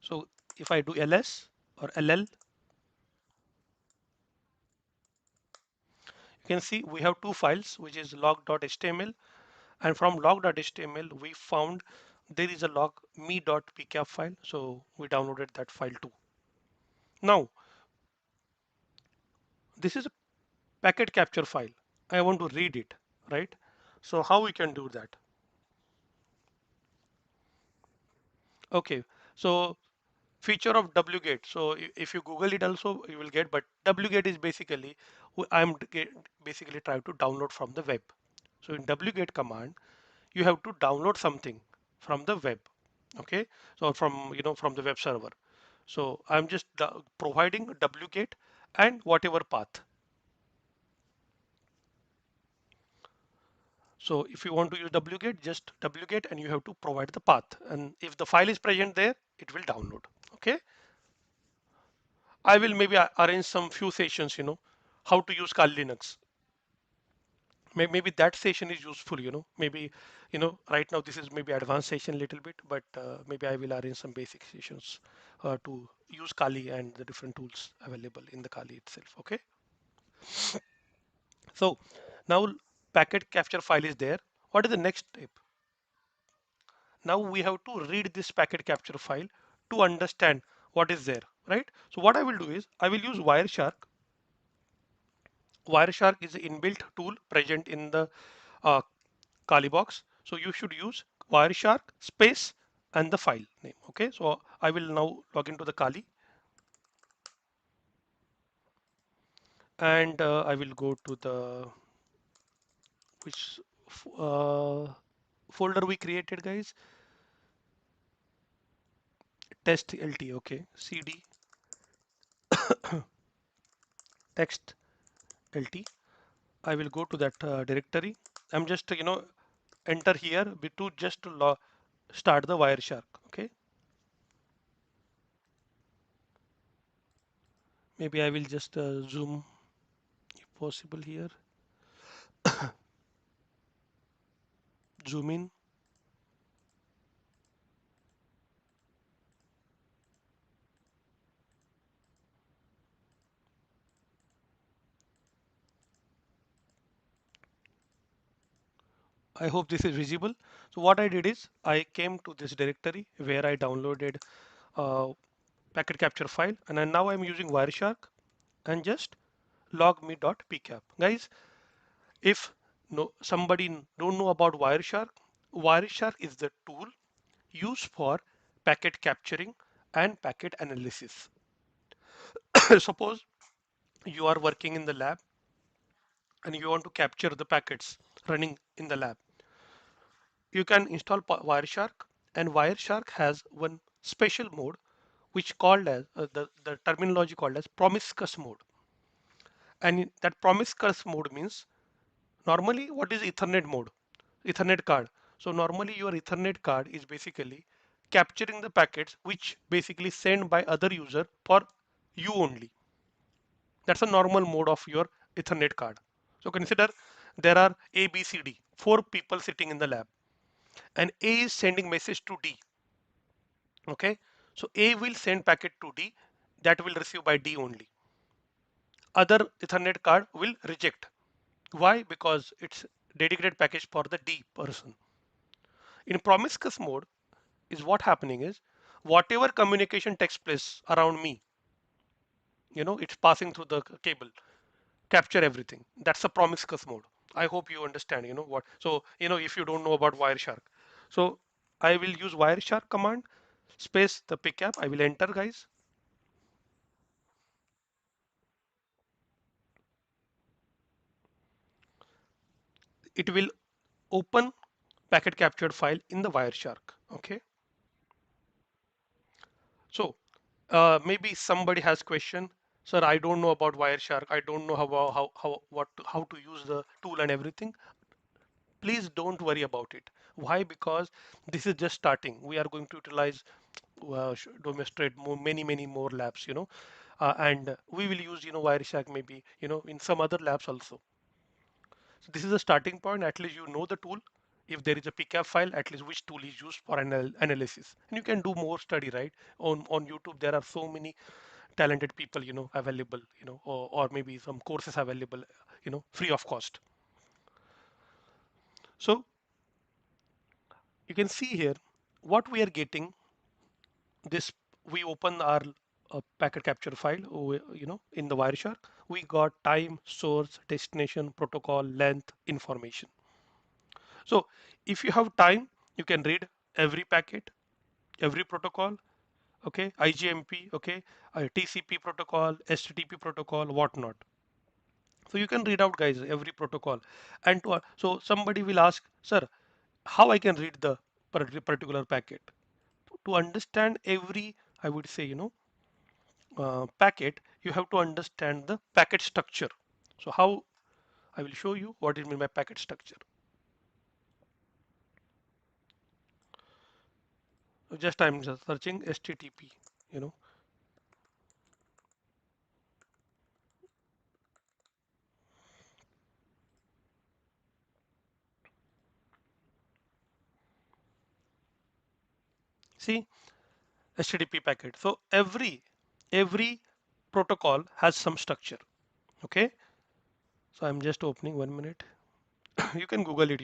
So if I do ls or ll, you can see we have two files, which is log.html, and from log.html we found there is a logme.pcap file. So we downloaded that file too. Now this is a packet capture file. I want to read it, right? So how we can do that? Okay, so feature of wget. So if you Google it also, you will get, but wget is basically, I'm basically trying to download from the web. So in wget command, you have to download something from the web. Okay, so from, from the web server. So I'm just providing wget and whatever path. So if you want to use wget, just wget and you have to provide the path. And if the file is present there, it will download. Okay. I will maybe arrange some few sessions, how to use Kali Linux. Maybe that session is useful, maybe, right now this is maybe advanced session a little bit, but maybe I will arrange some basic sessions to use Kali and the different tools available in the Kali itself. Okay. So now packet capture file is there. What is the next step? Now we have to read this packet capture file to understand what is there, right? So what I will do is I will use Wireshark. Wireshark is an inbuilt tool present in the uh, Kali box. So you should use Wireshark space and the file name. Okay, so I will now log into the Kali, and I will go to the which uh, folder we created, guys. Test lt. Okay, cd text lt. I will go to that directory. I'm just enter here to just to start the Wireshark. Okay, maybe I will just zoom if possible here, zoom in. I hope this is visible. So what I did is I came to this directory where I downloaded uh, packet capture file, and then now I'm using Wireshark and just logme.pcap. Guys, if no somebody don't know about Wireshark, Wireshark is the tool used for packet capturing and packet analysis. Suppose you are working in the lab and you want to capture the packets running in the lab. You can install Wireshark, and Wireshark has one special mode which called as the terminology called as promiscuous mode. And that promiscuous mode means, normally what is Ethernet mode? Ethernet card. So normally your Ethernet card is basically capturing the packets which basically sent by other user for you only. That's a normal mode of your Ethernet card. So consider there are A, B, C, D, four people sitting in the lab, and A is sending message to D. Okay, so A will send packet to D that will receive by D only. Other Ethernet card will reject. Why? Because it's dedicated package for the D person. In promiscuous mode is what happening is whatever communication takes place around me, it's passing through the cable, capture everything. That's a promiscuous mode. I hope you understand, what. So, if you don't know about Wireshark. So I will use Wireshark command, space the pickup. I will enter, guys. It will open packet captured file in the Wireshark. Okay. So maybe somebody has question. Sir, I don't know about Wireshark. I don't know how to use the tool and everything. Please don't worry about it. Why? Because this is just starting. We are going to utilize demonstrate many more labs, and we will use Wireshark maybe in some other labs also. So this is a starting point. At least you know the tool. If there is a pcap file, at least which tool is used for analysis, and you can do more study, right? On YouTube there are so many talented people available, or maybe some courses available, free of cost. So you can see here what we are getting. This we open our packet capture file, in the Wireshark. We got time, source, destination, protocol, length, information. So if you have time, you can read every packet, every protocol, okay, IGMP, okay, TCP protocol, HTTP protocol, whatnot. So you can read out, guys, every protocol. And so somebody will ask, sir, how I can read the particular packet? To understand every, I would say, packet, you have to understand the packet structure. So how I will show you what is mean by packet structure. So just I'm just searching HTTP, you know. See HTTP packet. So every protocol has some structure. Okay. So I'm just opening 1 minute. You can Google it,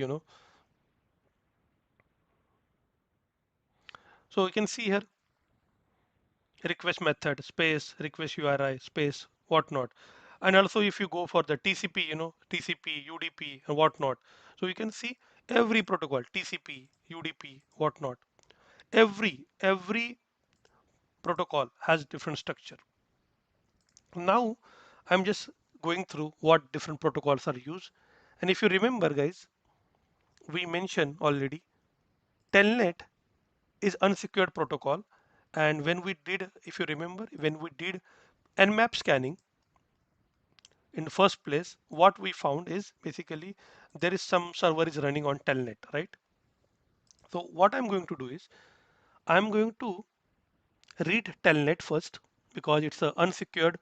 So you can see here request method space request URI space whatnot. And also if you go for the TCP, TCP, UDP and whatnot. So you can see every protocol, TCP, UDP, whatnot. Every protocol has different structure. Now I'm just going through what different protocols are used. And if you remember, guys, we mentioned already telnet is unsecured protocol. And when we did, if you remember, when we did nmap scanning in the first place, what we found is basically there is some server is running on telnet, right? So what I'm going to do is I'm going to read telnet first because it's an unsecured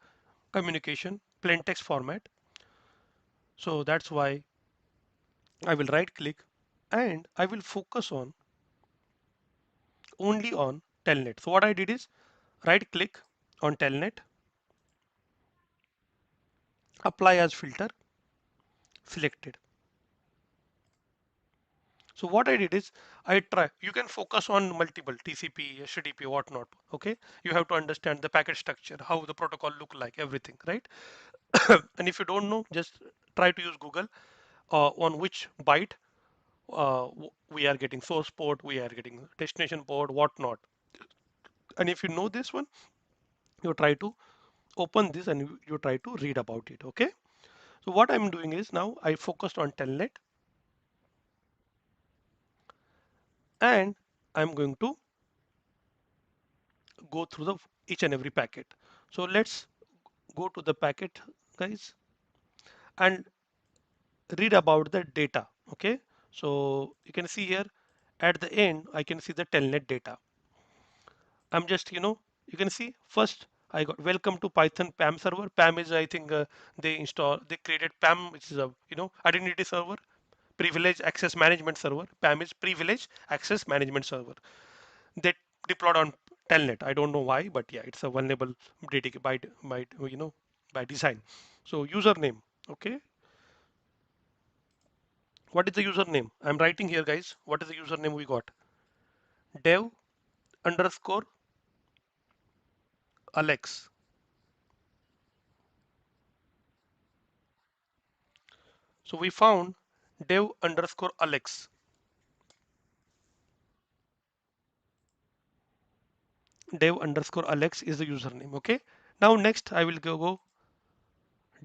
communication plain text format. So that's why I will right click and I will focus on only on telnet. So what I did is right click on telnet, apply as filter, selected. So what I did is I try, you can focus on multiple TCP, HTTP, whatnot. Okay. You have to understand the packet structure, how the protocol look like, everything, right? And if you don't know, just try to use Google on which byte we are getting source port, we are getting destination port, whatnot. And if you know this one, you try to open this and you try to read about it. Okay. So what I'm doing is now I focused on telnet and I'm going to go through the each and every packet. So let's go to the packet, guys, and read about the data. Okay. So you can see here at the end, I can see the telnet data. I'm just, you can see first I got welcome to Python PAM server. PAM is, I think, they created PAM, which is a, identity server, privilege access management server. PAM is privilege access management server. They deployed on telnet. I don't know why, but yeah, it's a vulnerable by design. So username, okay. What is the username? I'm writing here, guys. What is the username we got? Dev underscore Alex. So we found dev underscore Alex. Dev underscore Alex is the username. Okay. Now next I will go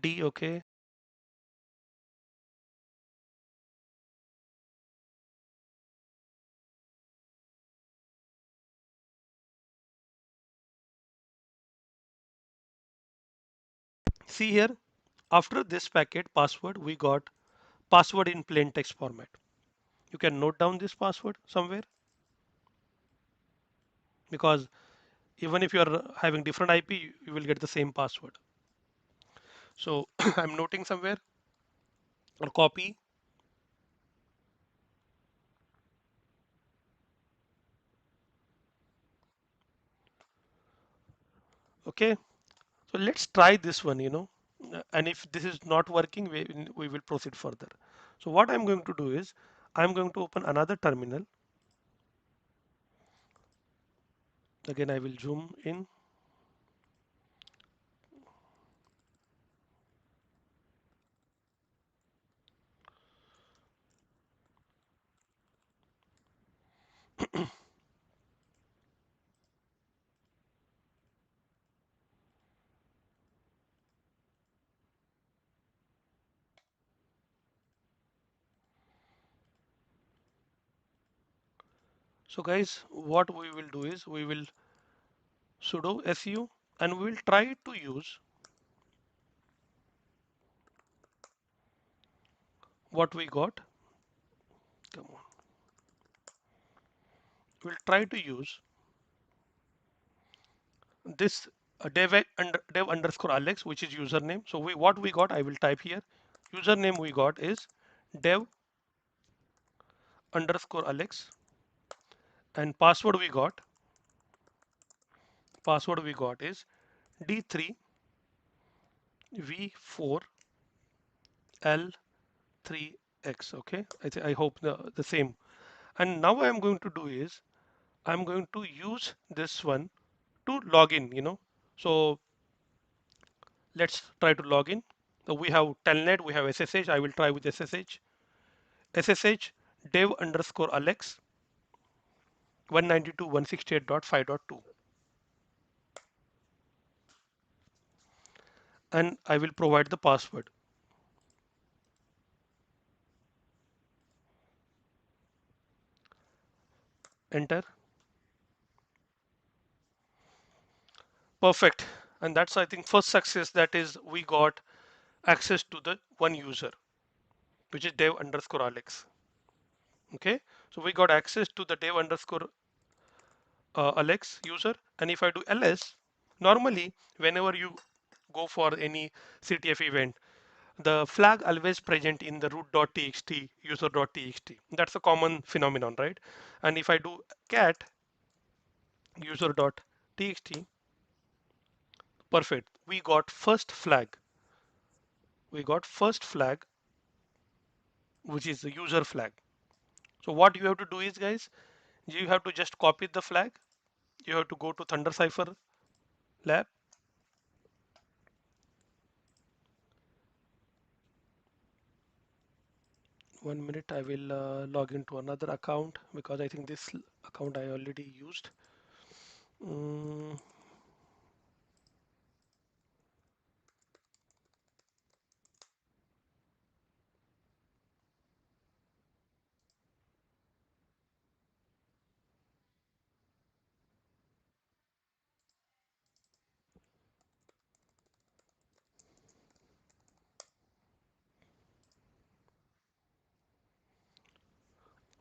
D. Okay. See here, after this packet password, we got password in plain text format. You can note down this password somewhere, because even if you are having different IP, you will get the same password. So I'm noting somewhere or copy. Okay. So let's try this one, and if this is not working, we will proceed further. So what I'm going to do is I'm going to open another terminal. Again, I will zoom in. So guys, what we will do is we will sudo su and we will try to use what we got. Come on. We'll try to use this dev underscore Alex, which is username. So what we got, I will type here. Username we got is dev underscore Alex, and password we got is D3V4L3X. Okay, I hope the same. And now what I'm going to do is I'm going to use this one to log in, So let's try to log in. So we have telnet, we have SSH. I will try with SSH. SSH dev underscore Alex 192.168.5.2, and I will provide the password. Enter. Perfect. And that's, I think, first success, that is we got access to the one user, which is dev underscore Alex. Okay. So we got access to the dev underscore Alex user. And if I do ls, normally whenever you go for any CTF event, the flag always present in the root.txt user.txt. That's a common phenomenon, right? And if I do cat user.txt, perfect. We got first flag, which is the user flag. So what you have to do is, guys, you have to just copy the flag. You have to go to ThunderCipher lab. 1 minute, I will log into another account because I think this account I already used. Mm,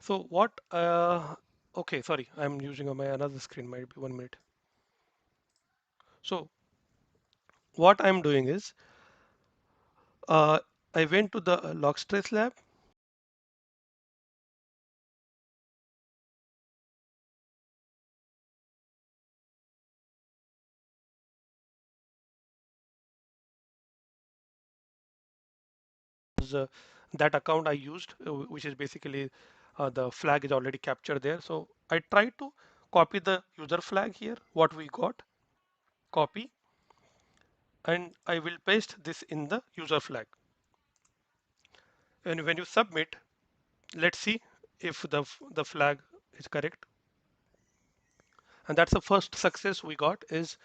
so what? Okay, sorry, I'm using my another screen. Might be 1 minute. So what I'm doing is uh, I went to the log stress lab. Uh, that account I used, which is basically the flag is already captured there. So I try to copy the user flag here, what we got, copy, and I will paste this in the user flag. And when you submit, let's see if the flag is correct. And that's the first success we got is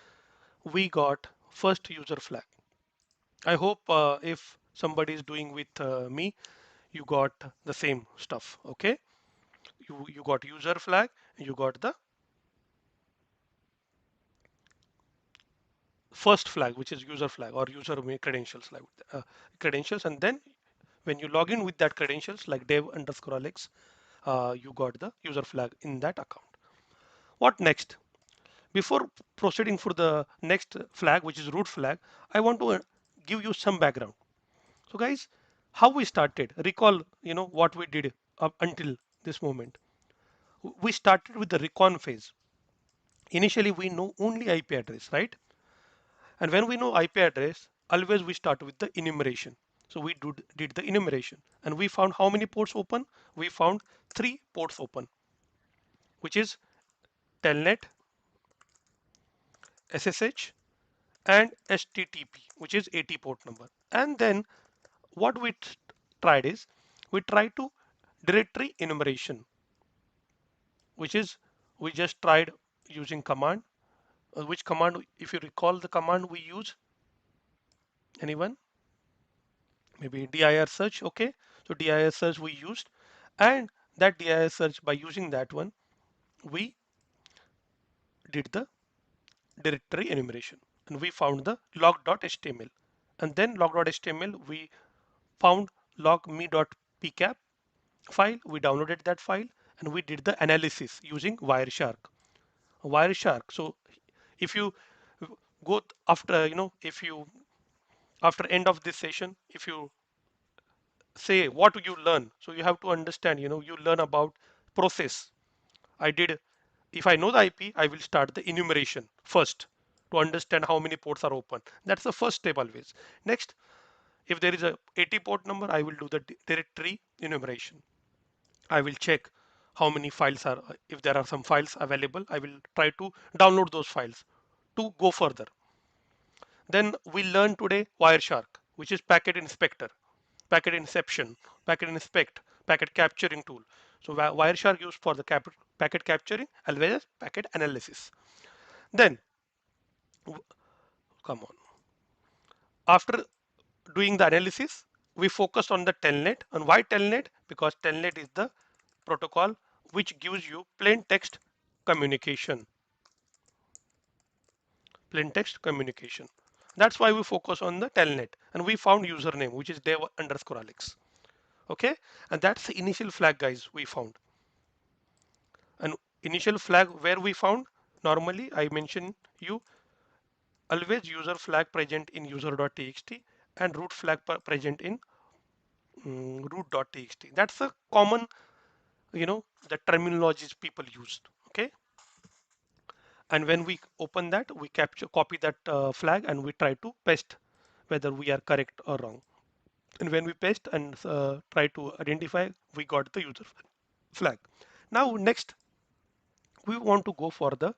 we got first user flag. I hope if somebody is doing with me, you got the same stuff. Okay, you got user flag, you got the first flag, which is user flag or user credentials, like credentials, and then when you log in with that credentials like dev underscore alex, you got the user flag in that account. What next? Before proceeding for the next flag, which is root flag, I want to give you some background. So guys, how we started, recall, what we did up until this moment. We started with the recon phase. Initially, we know only IP address, right? And when we know IP address, always we start with the enumeration. So we did the enumeration and we found how many ports open? We found three ports open, which is telnet, SSH, and HTTP, which is 80 port number. And then what we tried is we tried to directory enumeration, which is we just tried using command. Which command, if you recall the command we use, anyone? Maybe dir search. Okay, so dir search we used, and that dir search, by using that one, we did the directory enumeration and we found the log.html, and then log.html we found logme.pcap file. We downloaded that file and we did the analysis using Wireshark. So if you go after, if you after end of this session, if you say what do you learn, so you have to understand, you learn about process. I did, if I know the IP, I will start the enumeration first to understand how many ports are open. That's the first step always. Next, if there is a 80 port number, I will do the directory enumeration. I will check how many files are, if there are some files available, I will try to download those files to go further. Then we learn today Wireshark, which is packet inspector, packet inception, packet inspect, packet capturing tool. So Wireshark used for the packet capturing as well as packet analysis. Then, come on. After doing the analysis, we focused on the telnet. And why telnet? Because telnet is the protocol which gives you plain text communication. Plain text communication. That's why we focus on the telnet. And we found username, which is dev underscore alex. Okay, and that's the initial flag, guys, we found. An initial flag where we found, normally I mentioned you, always user flag present in user.txt and root flag present in root.txt. That's a common, the terminologies people used. Okay, and when we open that, we capture copy that flag and we try to paste whether we are correct or wrong. And when we paste and try to identify, we got the user flag. Now next, we want to go for the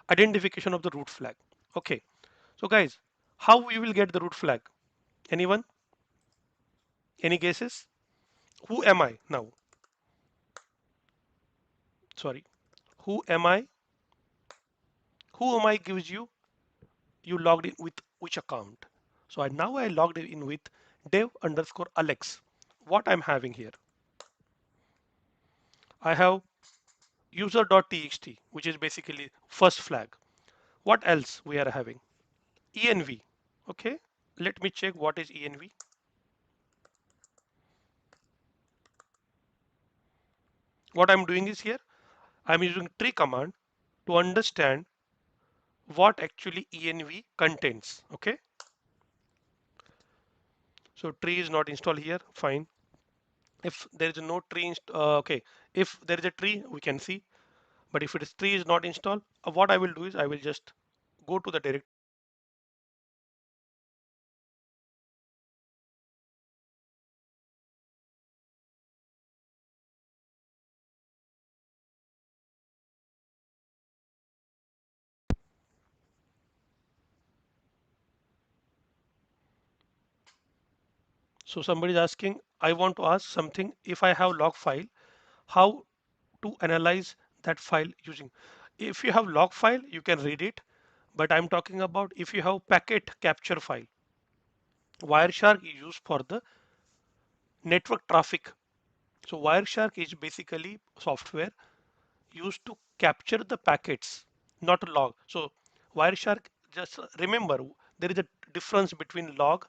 identification of the root flag. Okay, so guys, how we will get the root flag? Anyone? Any guesses? Who am I now? Sorry, who am I? Who am I gives you logged in with which account. So now I logged in with dev underscore alex. What I'm having here, I have user.txt, which is basically first flag. What else we are having? env. Okay, let me check what is env. What I'm doing is here, I'm using tree command to understand what actually env contains. Okay, So tree is not installed here, fine. If there is no tree, okay, if there is a tree, we can see. But if it is tree is not installed, what I will do is I will just go to the direct. So somebody is asking, I want to ask something. If I have log file, how to analyze that file using? If you have log file, you can read it. But I'm talking about if you have packet capture file. Wireshark is used for the network traffic. So Wireshark is basically software used to capture the packets, not log. So Wireshark, just remember, there is a difference between log.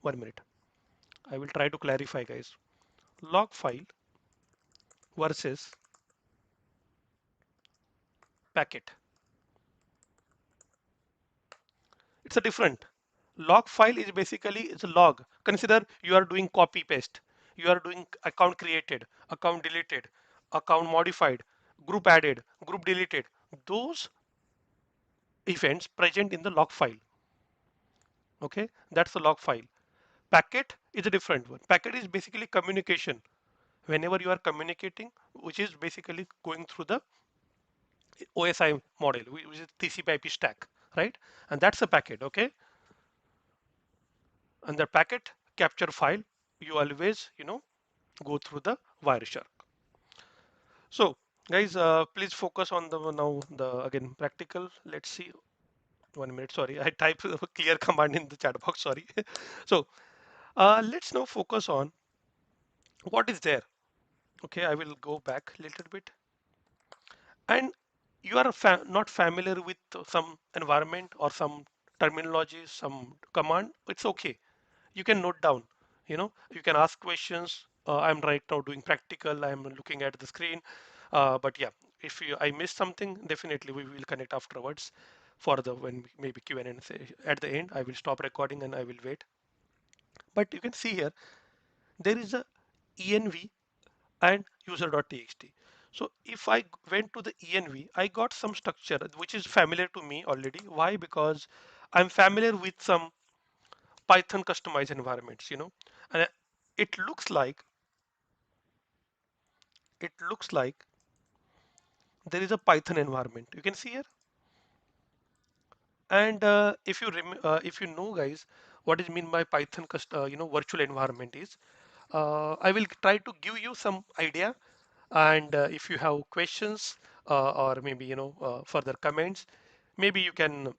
1 minute. I will try to clarify, guys. Log file versus packet. It's a different. Log file is basically it's a log. Consider you are doing copy paste. You are doing account created, account deleted, account modified, group added, group deleted. Those events present in the log file. Okay, that's the log file. Packet is a different one. Packet is basically communication. Whenever you are communicating, which is basically going through the OSI model, which is TCP/IP stack, right? And that's a packet. Okay, and the packet capture file, you always go through the Wireshark. So guys, please focus on the now the again practical. Let's see. 1 minute. Sorry, I typed a clear command in the chat box. Sorry. So let's now focus on what is there. Okay, I will go back a little bit. And you are not familiar with some environment or some terminology, some command, it's okay. You can note down, you can ask questions. I'm right now doing practical, I'm looking at the screen. But yeah, if I miss something, definitely we will connect afterwards for the when maybe Q&A. Say at the end I will stop recording and I will wait. But you can see here there is a env and user.txt. So if I went to the env, I got some structure which is familiar to me already. Why? Because I'm familiar with some Python customized environments, and it looks like it looks like there is a Python environment. You can see here. And if you know, guys, what is mean by Python virtual environment is, I will try to give you some idea. And if you have questions or maybe further comments, maybe you can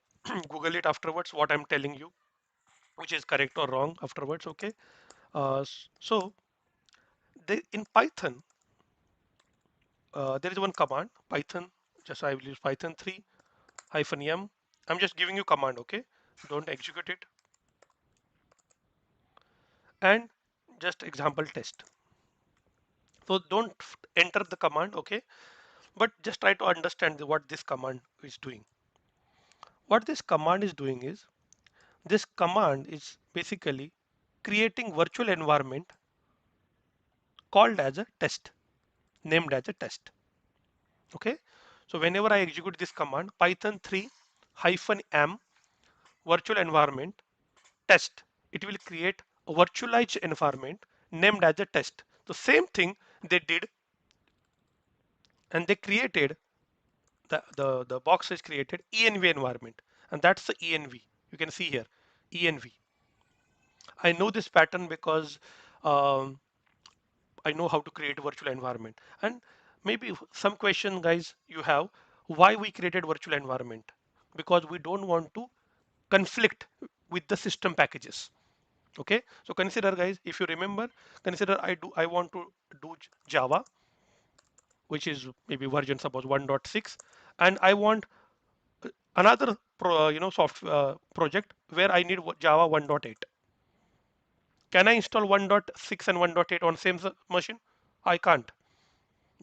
Google it afterwards. What I'm telling you, which is correct or wrong afterwards. Okay. So in Python, there is one command Python. Just I will use Python 3 hyphen m. I'm just giving you command. Okay. Don't execute it. And just example test. So don't enter the command, okay? But just try to understand what this command is doing. What this command is doing is, this command is basically creating virtual environment called as a test, named as a test, okay? So whenever I execute this command, Python 3 hyphen m virtual environment test, it will create a virtualized environment named as a test. The same thing they did, and they created the box is created env environment, and that's the env. You can see here env. I know this pattern because um, I know how to create a virtual environment. And maybe some question, guys, you have, why we created virtual environment? Because we don't want to conflict with the system packages. Okay, so consider, guys, if you remember, consider I want to do Java, which is maybe version suppose 1.6, and I want another soft project where I need Java 1.8. Can I install 1.6 and 1.8 on same machine? I can't,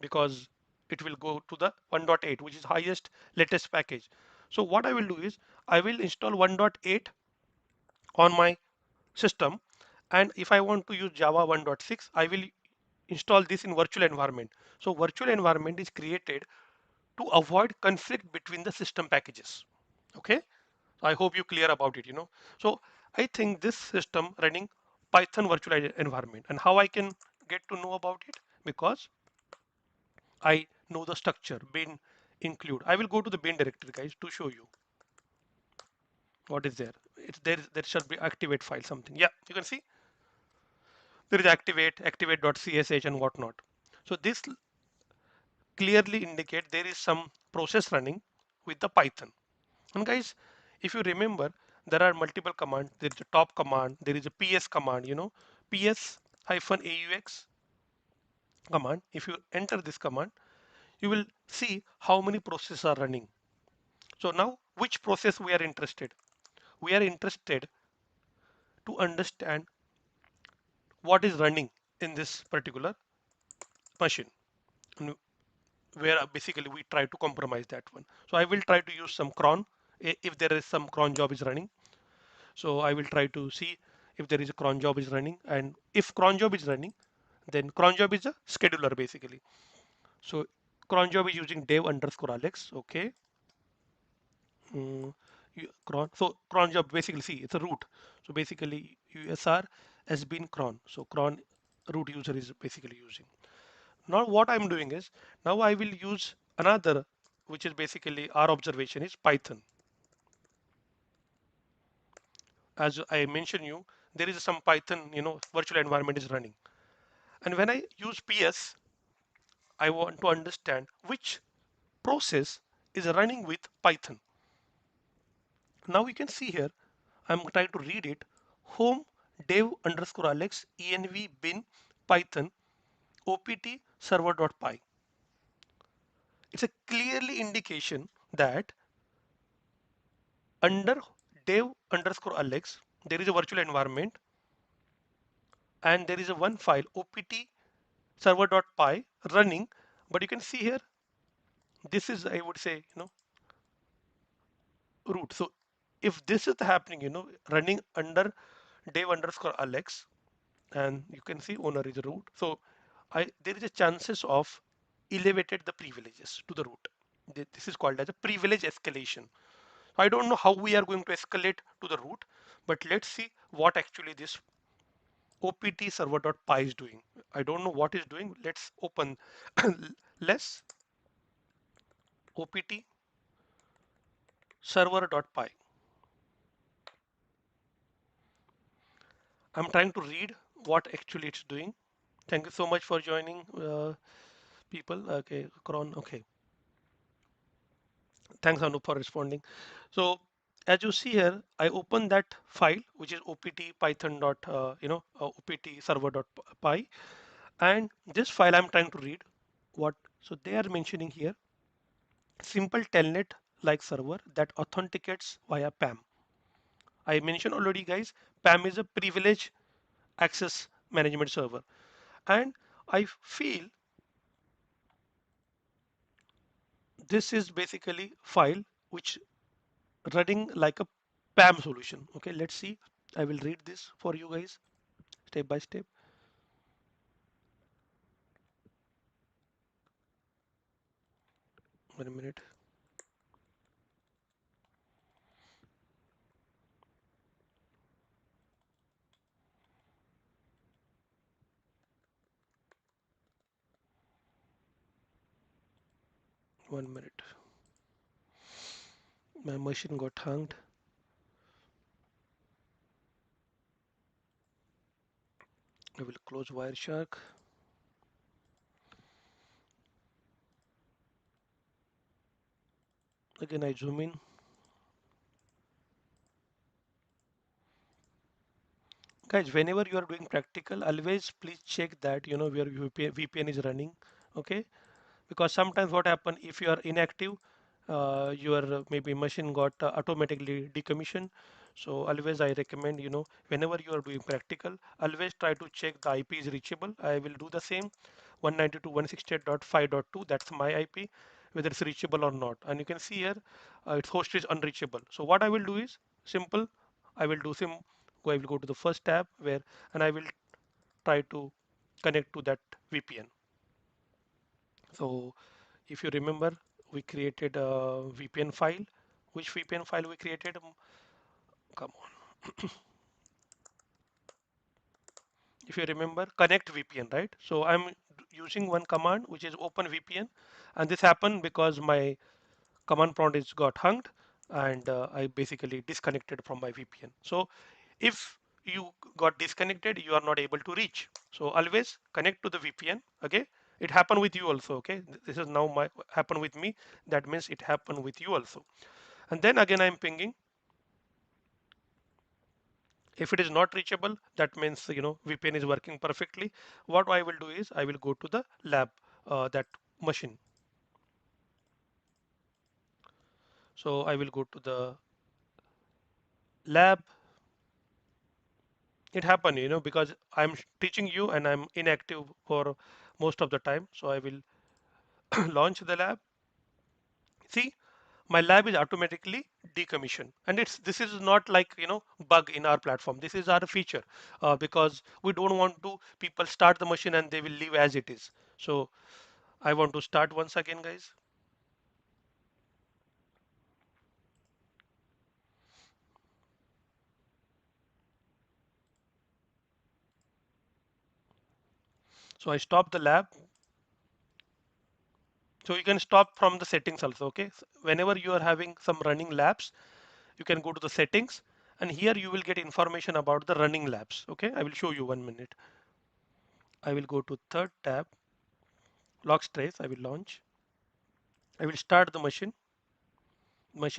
because it will go to the 1.8, which is highest latest package. So what I will do is I will install 1.8 on my system, And if I want to use Java 1.6, I will install this in virtual environment. So virtual environment is created to avoid conflict between the system packages. Okay, so I hope you clear about it. So I think this system running Python virtual environment, and how I can get to know about it, because I know the structure bin include. I will go to the bin directory, guys, to show you what is there. It's there should be activate file something. Yeah, you can see there is activate.csh and whatnot. So this clearly indicate there is some process running with the Python. And guys, if you remember, there are multiple commands. There is a top command, there is a ps command, ps hyphen aux command. If you enter this command, you will see how many processes are running. So now which process we are interested? We are interested to understand what is running in this particular machine, and where basically we try to compromise that one. So I will try to use some cron if there is some cron job is running. So I will try to see if there is a cron job is running, and if cron job is running, then cron job is a scheduler basically. So cron job is using dev underscore alex. Okay. Cron. So cron job basically, see, it's a root. So basically USR has been cron. So cron root user is basically using. Now what I'm doing is, now I will use another, which is basically our observation is Python. As I mentioned you, there is some Python, virtual environment is running. And when I use PS, I want to understand which process is running with Python. Now you can see here, I'm trying to read it. Home dev underscore alex env bin python opt server.py. It's a clearly indication that under dev underscore alex, there is a virtual environment, and there is a one file opt server.py running. But you can see here, this is, I would say, root. So if this is happening, running under dev underscore alex, and you can see owner is root. So there is a chances of elevated the privileges to the root. This is called as a privilege escalation. I don't know how we are going to escalate to the root, but let's see what actually this opt server.py is doing. I don't know what is doing. Let's open less opt server.py. I'm trying to read what actually it's doing. Thank you so much for joining, people. Okay, cron. Okay, thanks Anu for responding. So as you see here, I open that file which is opt python dot opt server dot py, and this file I'm trying to read what. So they are mentioning here simple telnet like server that authenticates via PAM. I mentioned already, guys. PAM is a privilege access management server, and I feel this is basically file which running like a PAM solution. Okay, let's see. I will read this for you guys step by step. 1 minute. One minute. My machine got hanged. I will close Wireshark. Again, I zoom in. Guys, whenever you are doing practical, always please check that where VPN is running. Okay, because sometimes what happen if you are inactive, your maybe machine got automatically decommissioned. So always I recommend, whenever you are doing practical, always try to check the IP is reachable. I will do the same. 192.168.5.2, that's my IP, whether it's reachable or not. And you can see here its host is unreachable. So what I will do is simple. I will do some I will go to the first tab where, and I will try to connect to that VPN. So if you remember, we created a VPN file. Which VPN file we created? Come on. If you remember, connect VPN, right? So I'm using one command which is open VPN, and this happened because my command prompt is got hung, and I basically disconnected from my VPN. So if you got disconnected, you are not able to reach. So always connect to the VPN. Okay, it happened with you also. Okay, this is now my happened with me. That means it happened with you also. And then again I'm pinging. If it is not reachable, that means VPN is working perfectly. What I will do is I will go to the lab, that machine. So I will go to the lab. It happened, because I'm teaching you and I'm inactive for most of the time. So I will launch the lab. See, my lab is automatically decommissioned, and this is not like bug in our platform. This is our feature, because we don't want to people start the machine and they will leave as it is. So I want to start once again, guys. So I stop the lab. So you can stop from the settings also. Okay, so whenever you are having some running labs, you can go to the settings, and here you will get information about the running labs. Okay, I will show you 1 minute. I will go to third tab, log trace. I will launch. I will start the machine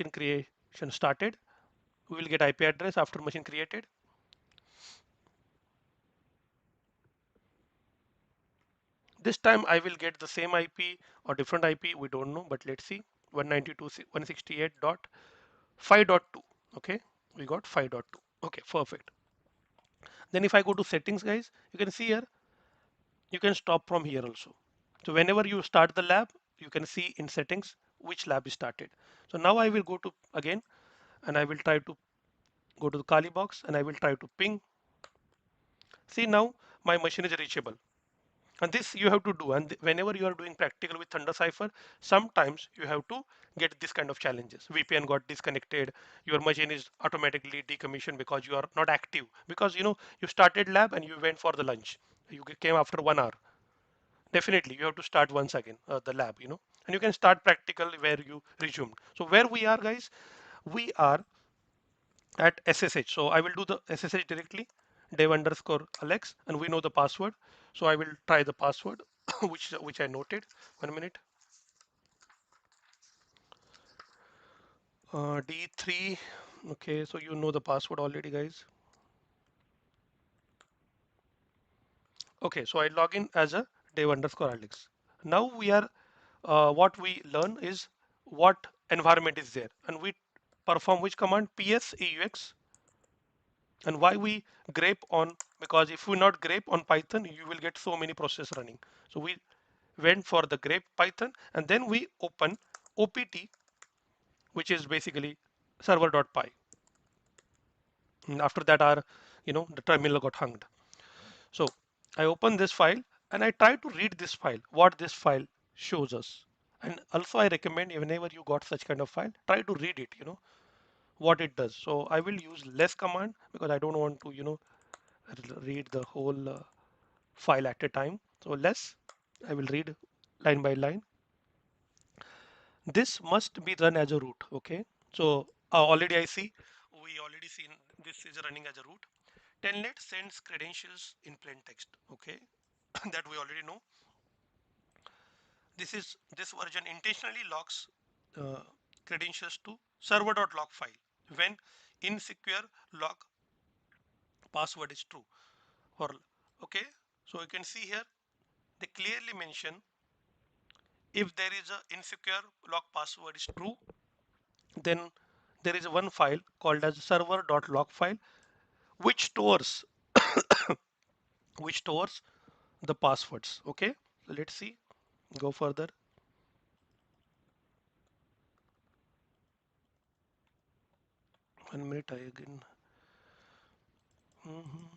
creation started. We will get IP address after machine created. This time I will get the same IP or different IP, we don't know, but let's see. 192.168.5.2. Okay, we got 5.2. Okay, perfect. Then if I go to settings, guys, you can see here, you can stop from here also. So whenever you start the lab, you can see in settings which lab is started. So now I will go to again, and I will try to go to the Kali box, and I will try to ping. See, now my machine is reachable. And this you have to do. And whenever you are doing practical with ThunderCipher, sometimes you have to get this kind of challenges. VPN got disconnected. Your machine is automatically decommissioned because you are not active. Because you started lab and you went for the lunch. You came after 1 hour. Definitely, you have to start once again the lab. And you can start practical where you resumed. So where we are, guys, we are at SSH. So I will do the SSH directly, dev underscore Alex, and we know the password. So I will try the password, which I noted. 1 minute. D3. Okay, so you know the password already, guys. Okay, so I log in as a dev underscore Alex. Now we are, what we learn is what environment is there, and we perform which command? PSEUX. And why we grep on? Because if we not grep on Python, you will get so many process running. So we went for the grep Python, and then we open opt, which is basically server.py. And after that, our the terminal got hung. So I open this file and I try to read this file, what this file shows us. And also I recommend, whenever you got such kind of file, try to read it, what it does. So I will use less command because I don't want to read the whole file at a time. So less, I will read line by line. This must be run as a root. Okay, so already I see, we already seen this is running as a root. Telnet sends credentials in plain text. Okay, that we already know. This version intentionally locks uh, credentials to server.log file when insecure log password is true. Or okay, so you can see here they clearly mention, if there is a insecure log password is true, then there is one file called as server.log file which stores which stores the passwords. Okay, so let's see, go further. 1 minute, I again. Mhm.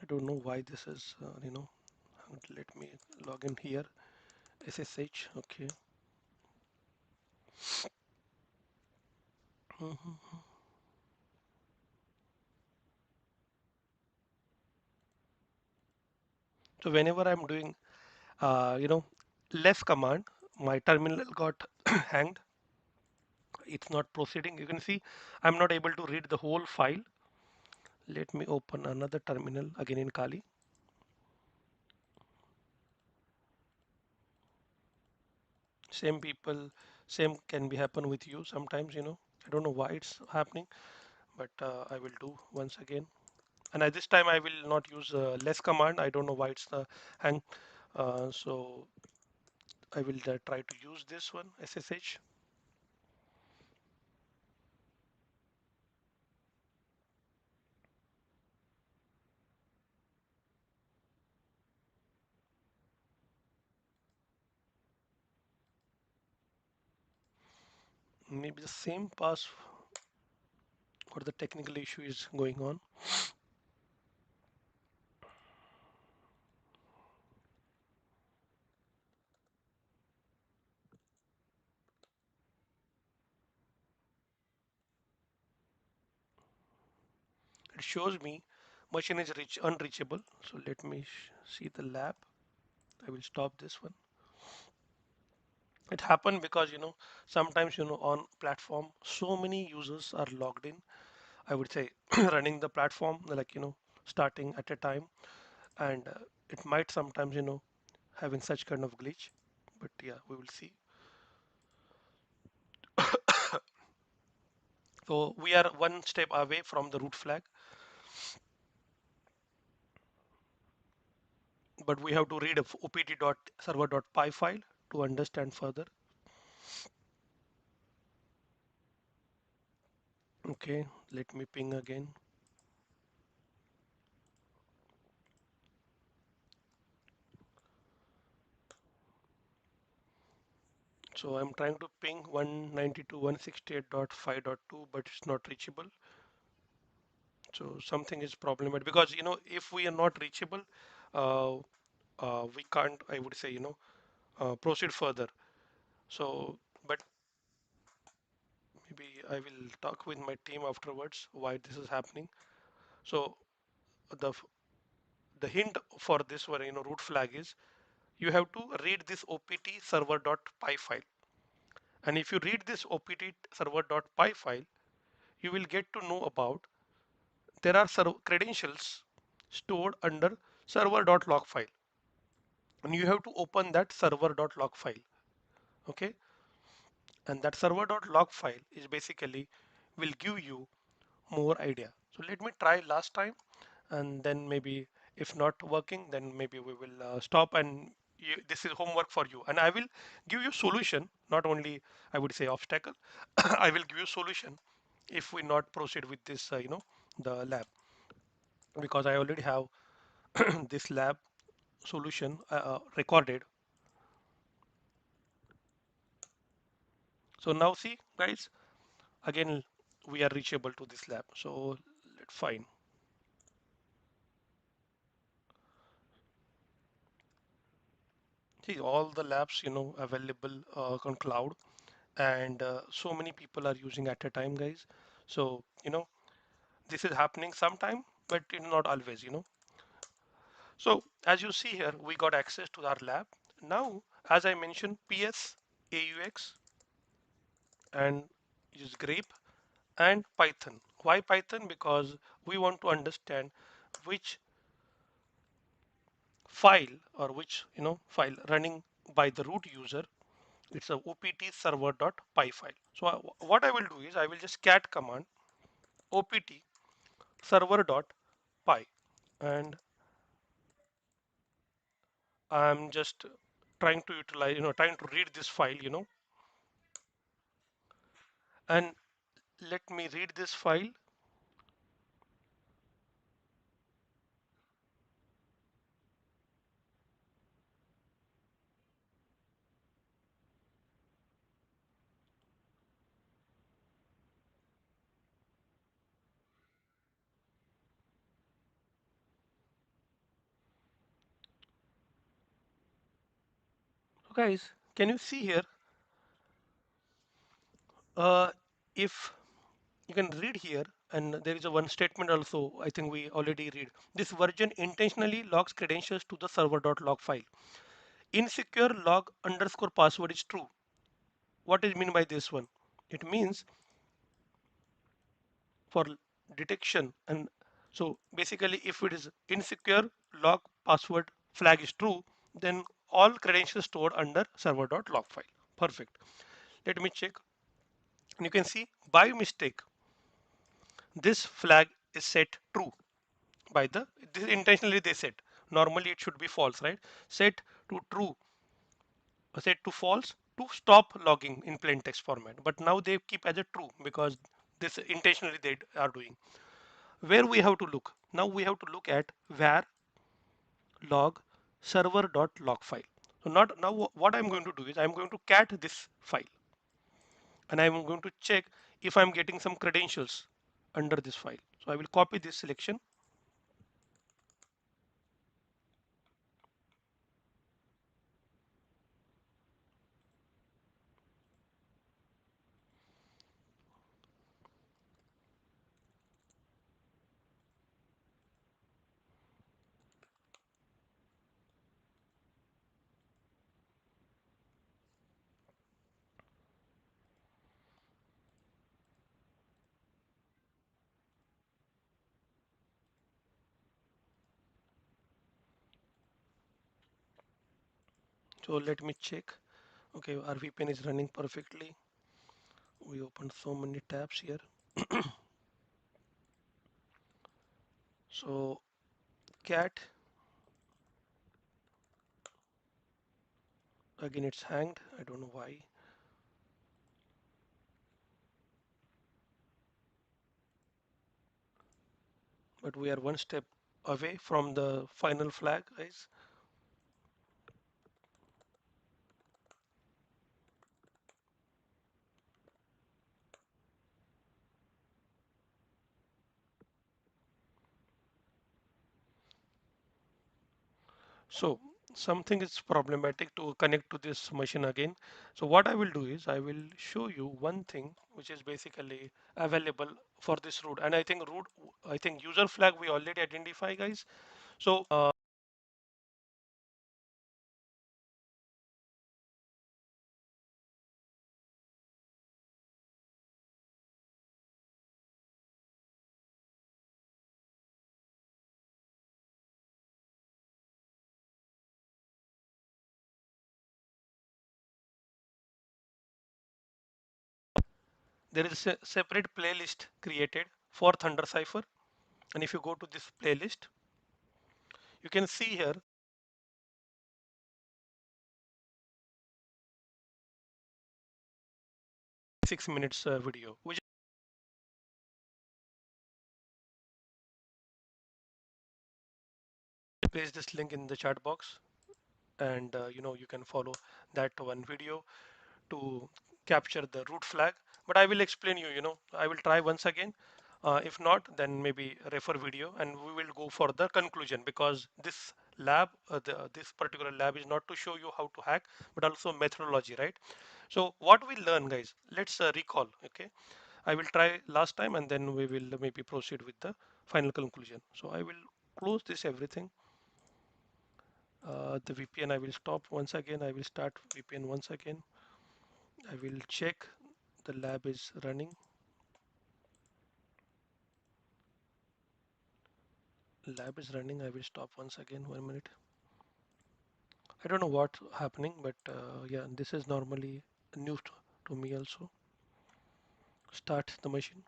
I don't know why this is, let me log in here. SSH, okay. Mhm. So whenever I'm doing, uh, you know, less command, my terminal got hanged. It's not proceeding. You can see I'm not able to read the whole file. Let me open another terminal again in Kali. Same people, same can be happen with you sometimes, I don't know why it's happening, but I will do once again. And at this time I will not use less command. I don't know why it's the hang. So I will try to use this one, SSH. Maybe the same pass or the technical issue is going on. It shows me machine is unreachable. So let me see the lab. I will stop this one. It happened because sometimes on platform so many users are logged in. I would say running the platform like starting at a time, and it might sometimes having such kind of glitch. But yeah, we will see. So we are one step away from the root flag, but we have to read a opt.server.py file to understand further. Okay, let me ping again. So I'm trying to ping 192.168.5.2, but it's not reachable. So something is problematic because if we are not reachable, uh, we can't. I would say proceed further. So, but maybe I will talk with my team afterwards why this is happening. So the the hint for this one, root flag is you have to read this opt server.py file. And if you read this opt server.py file, you will get to know about there are credentials stored under server.log file. And you have to open that server.log file. Okay. And that server.log file is basically will give you more idea. So let me try last time, and then maybe if not working, then maybe we will stop, and this is homework for you, and I will give you solution, not only I would say obstacle. I will give you solution if we not proceed with this the lab, because I already have this lab solution recorded. So now see guys, again we are reachable to this lab. So let's find. See all the labs available on cloud, and so many people are using at a time, guys. So this is happening sometime, but not always. So as you see here, we got access to our lab. Now as I mentioned, PS, AUX, and use grape and Python. Why Python? Because we want to understand which file or which file running by the root user. It's a opt server.py file. So what I will do is I will just cat command opt server.py, and I'm just trying to utilize, trying to read this file, and let me read this file. Guys, can you see here? If you can read here, and there is a one statement also, I think we already read. This version intentionally logs credentials to the server.log file. Insecure log underscore password is true. What is mean by this one? It means for detection, and so basically if it is insecure log password flag is true, then all credentials stored under server.log file. Perfect. Let me check. And you can see by mistake this flag is set true by this intentionally they set. Normally it should be false, right? Set to true, set to false to stop logging in plain text format. But now they keep as a true because this intentionally they are doing. Where we have to look? Now we have to look at var log server.log file. So not now what I'm going to do is I'm going to cat this file and I'm going to check if I'm getting some credentials under this file. So I will copy this selection. So let me check. Okay, our VPN is running perfectly. We opened so many tabs here. So cat, again it's hanged. I don't know why, but we are one step away from the final flag, guys. So something is problematic to connect to this machine again. So what I will do is I will show you one thing which is basically available for this root. And I think user flag we already identify, guys. So there is a separate playlist created for ThunderCipher. And if you go to this playlist, you can see here 6 minutes video, which paste this link in the chat box, and you can follow that one video to capture the root flag. But I will explain you, I will try once again. If not, then maybe refer video and we will go for the conclusion, because this lab, this particular lab is not to show you how to hack, but also methodology, right? So what we learn, guys, let's recall, okay? I will try last time and then we will maybe proceed with the final conclusion. So I will close this everything. The VPN I will stop once again. I will start VPN once again. I will check the lab is running. Lab is running. I will stop once again. 1 minute. I don't know what's happening, but yeah, this is normally new to me also. Start the machine.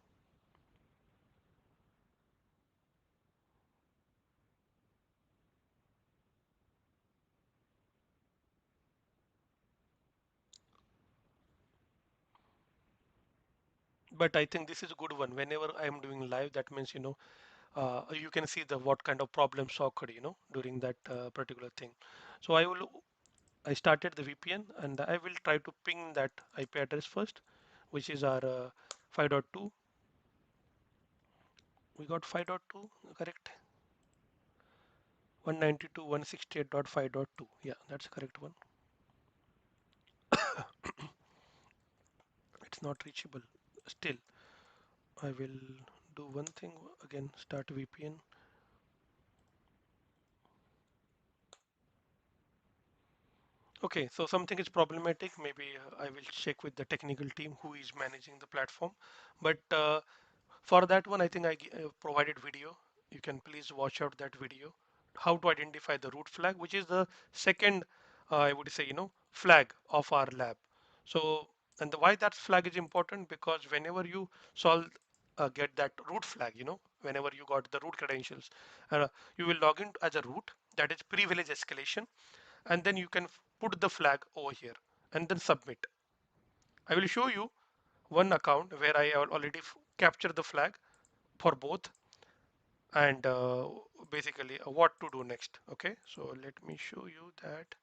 But I think this is a good one. Whenever I am doing live, that means you can see the what kind of problems occurred, during that particular thing. So I started the VPN and I will try to ping that IP address first, which is our 5.2. We got 5.2, correct? 192.168.5.2. Yeah, that's the correct one. not reachable. Still, I will do one thing again, start VPN. Okay, so something is problematic. Maybe I will check with the technical team who is managing the platform. But for that one, I think I provided video. You can please watch out that video. How to identify the root flag, which is the second, I would say, flag of our lab. So, and why that flag is important, because whenever you solve, get that root flag, whenever you got the root credentials, you will log in as a root, that is privilege escalation, and then you can put the flag over here and then submit. I will show you one account where I already captured the flag for both, and basically what to do next. Okay, so let me show you that.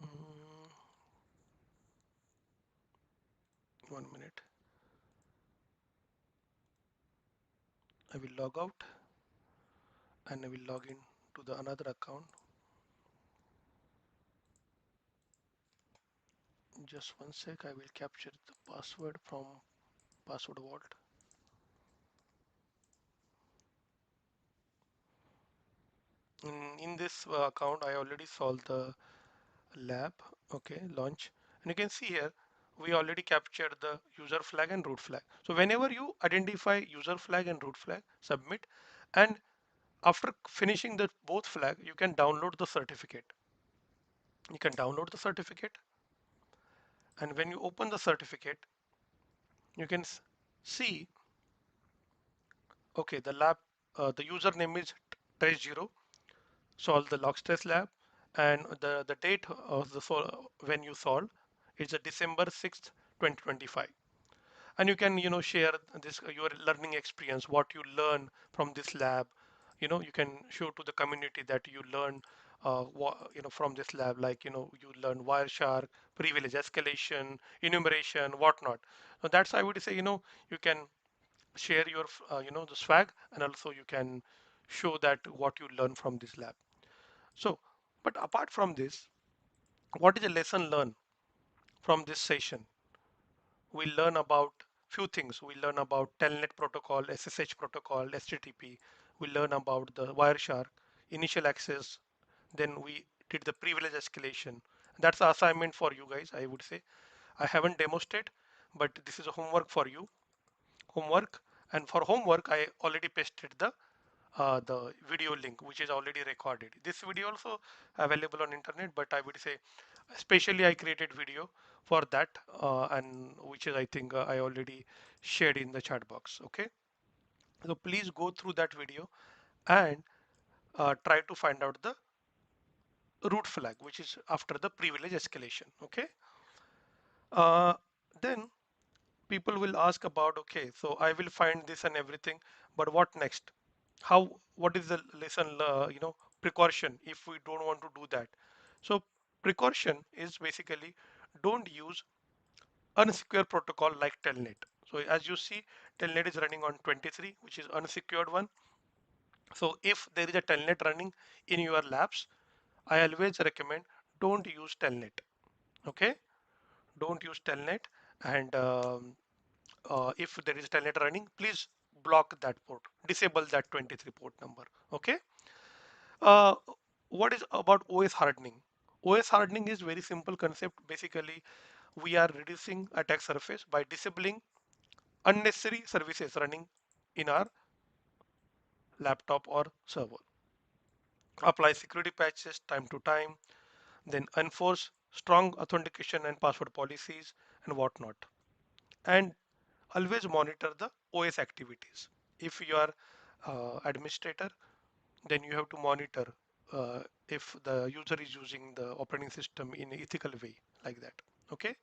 Mm, 1 minute. I will log out and I will log in to the another account. Just one sec, I will capture the password from password vault. In this account I already solved the lab. Okay, launch, and you can see here we already captured the user flag and root flag. So whenever you identify user flag and root flag, submit, and after finishing the both flag, you can download the certificate. You can download the certificate, and when you open the certificate, you can see, okay, the lab, the username is trace0, solve the log stress lab, and the date of the when you solve is a December 6th, 2025. And you can share this your learning experience, what you learn from this lab. You can show to the community that you learn from this lab, like you learn Wireshark, privilege escalation, enumeration, whatnot. So that's, I would say, you can share your the swag, and also you can show that what you learn from this lab. So, but apart from this, what is a lesson learned from this session? We learn about few things. We learn about telnet protocol, SSH protocol, HTTP. We learn about the Wireshark, initial access. Then we did the privilege escalation. That's the assignment for you guys, I would say. I haven't demonstrated, but this is a homework for you. Homework. And for homework, I already pasted the video link, which is already recorded. This video also available on internet, but I would say especially I created video for that, and which is, I think, I already shared in the chat box. Okay, so please go through that video and try to find out the root flag, which is after the privilege escalation. Okay, uh, then people will ask about, okay, so I will find this and everything, but what next? What is the lesson, precaution if we don't want to do that? So precaution is basically, don't use unsecure protocol like telnet. So as you see, telnet is running on 23, which is unsecured one. So if there is a telnet running in your labs, I always recommend, don't use telnet. Okay, don't use telnet. And if there is telnet running, please block that port, disable that 23 port number. Okay. uh, what is about OS hardening? OS hardening is very simple concept. Basically, we are reducing attack surface by disabling unnecessary services running in our laptop or server. Apply security patches time to time, then enforce strong authentication and password policies and whatnot. And always monitor the OS activities. If you are administrator, then you have to monitor if the user is using the operating system in an ethical way, like that. Okay.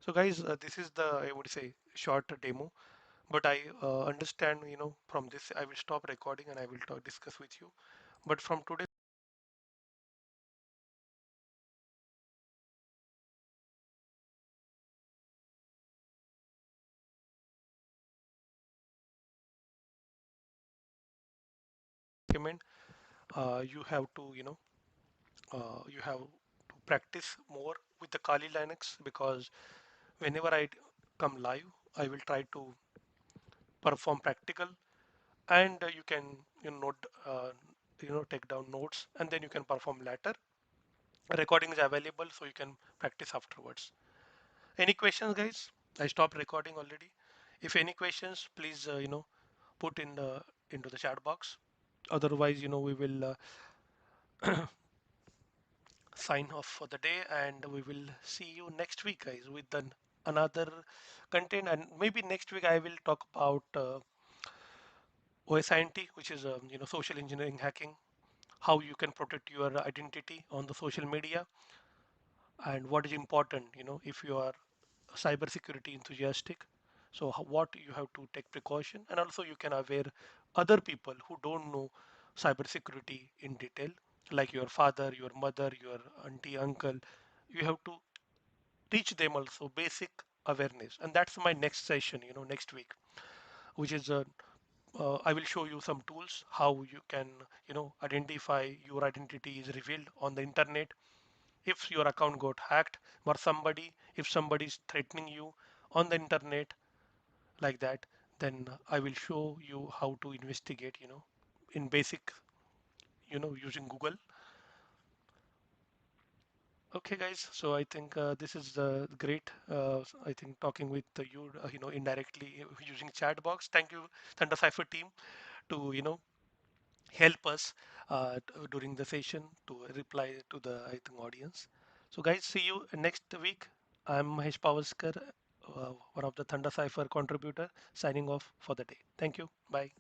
So guys, this is the, I would say, short demo, but I understand, from this I will stop recording and I will discuss with you. But from today's document, you have to, you have to practice more with the Kali Linux, because whenever I come live, I will try to perform practical, and you can note take down notes, and then you can perform later. Recording is available, so you can practice afterwards. Any questions, guys? I stopped recording already. If any questions, please put in the into the chat box. Otherwise, we will sign off for the day, and we will see you next week, guys, with another content. And maybe next week I will talk about OSINT, which is social engineering hacking, how you can protect your identity on the social media, and what is important, if you are cybersecurity enthusiastic. So what you have to take precaution, and also you can aware other people who don't know cybersecurity in detail, like your father, your mother, your auntie, uncle. You have to teach them also basic awareness, and that's my next session, next week, which is I will show you some tools how you can identify your identity is revealed on the internet, if your account got hacked, or if somebody is threatening you on the internet, like that. Then I will show you how to investigate, in basic, using Google. Okay, guys. So I think this is great. I think talking with you, indirectly using chat box. Thank you, ThunderCipher team, to help us during the session to reply to the I think audience. So guys, see you next week. I'm Mahesh Pavaskar, one of the ThunderCipher contributor, signing off for the day. Thank you. Bye.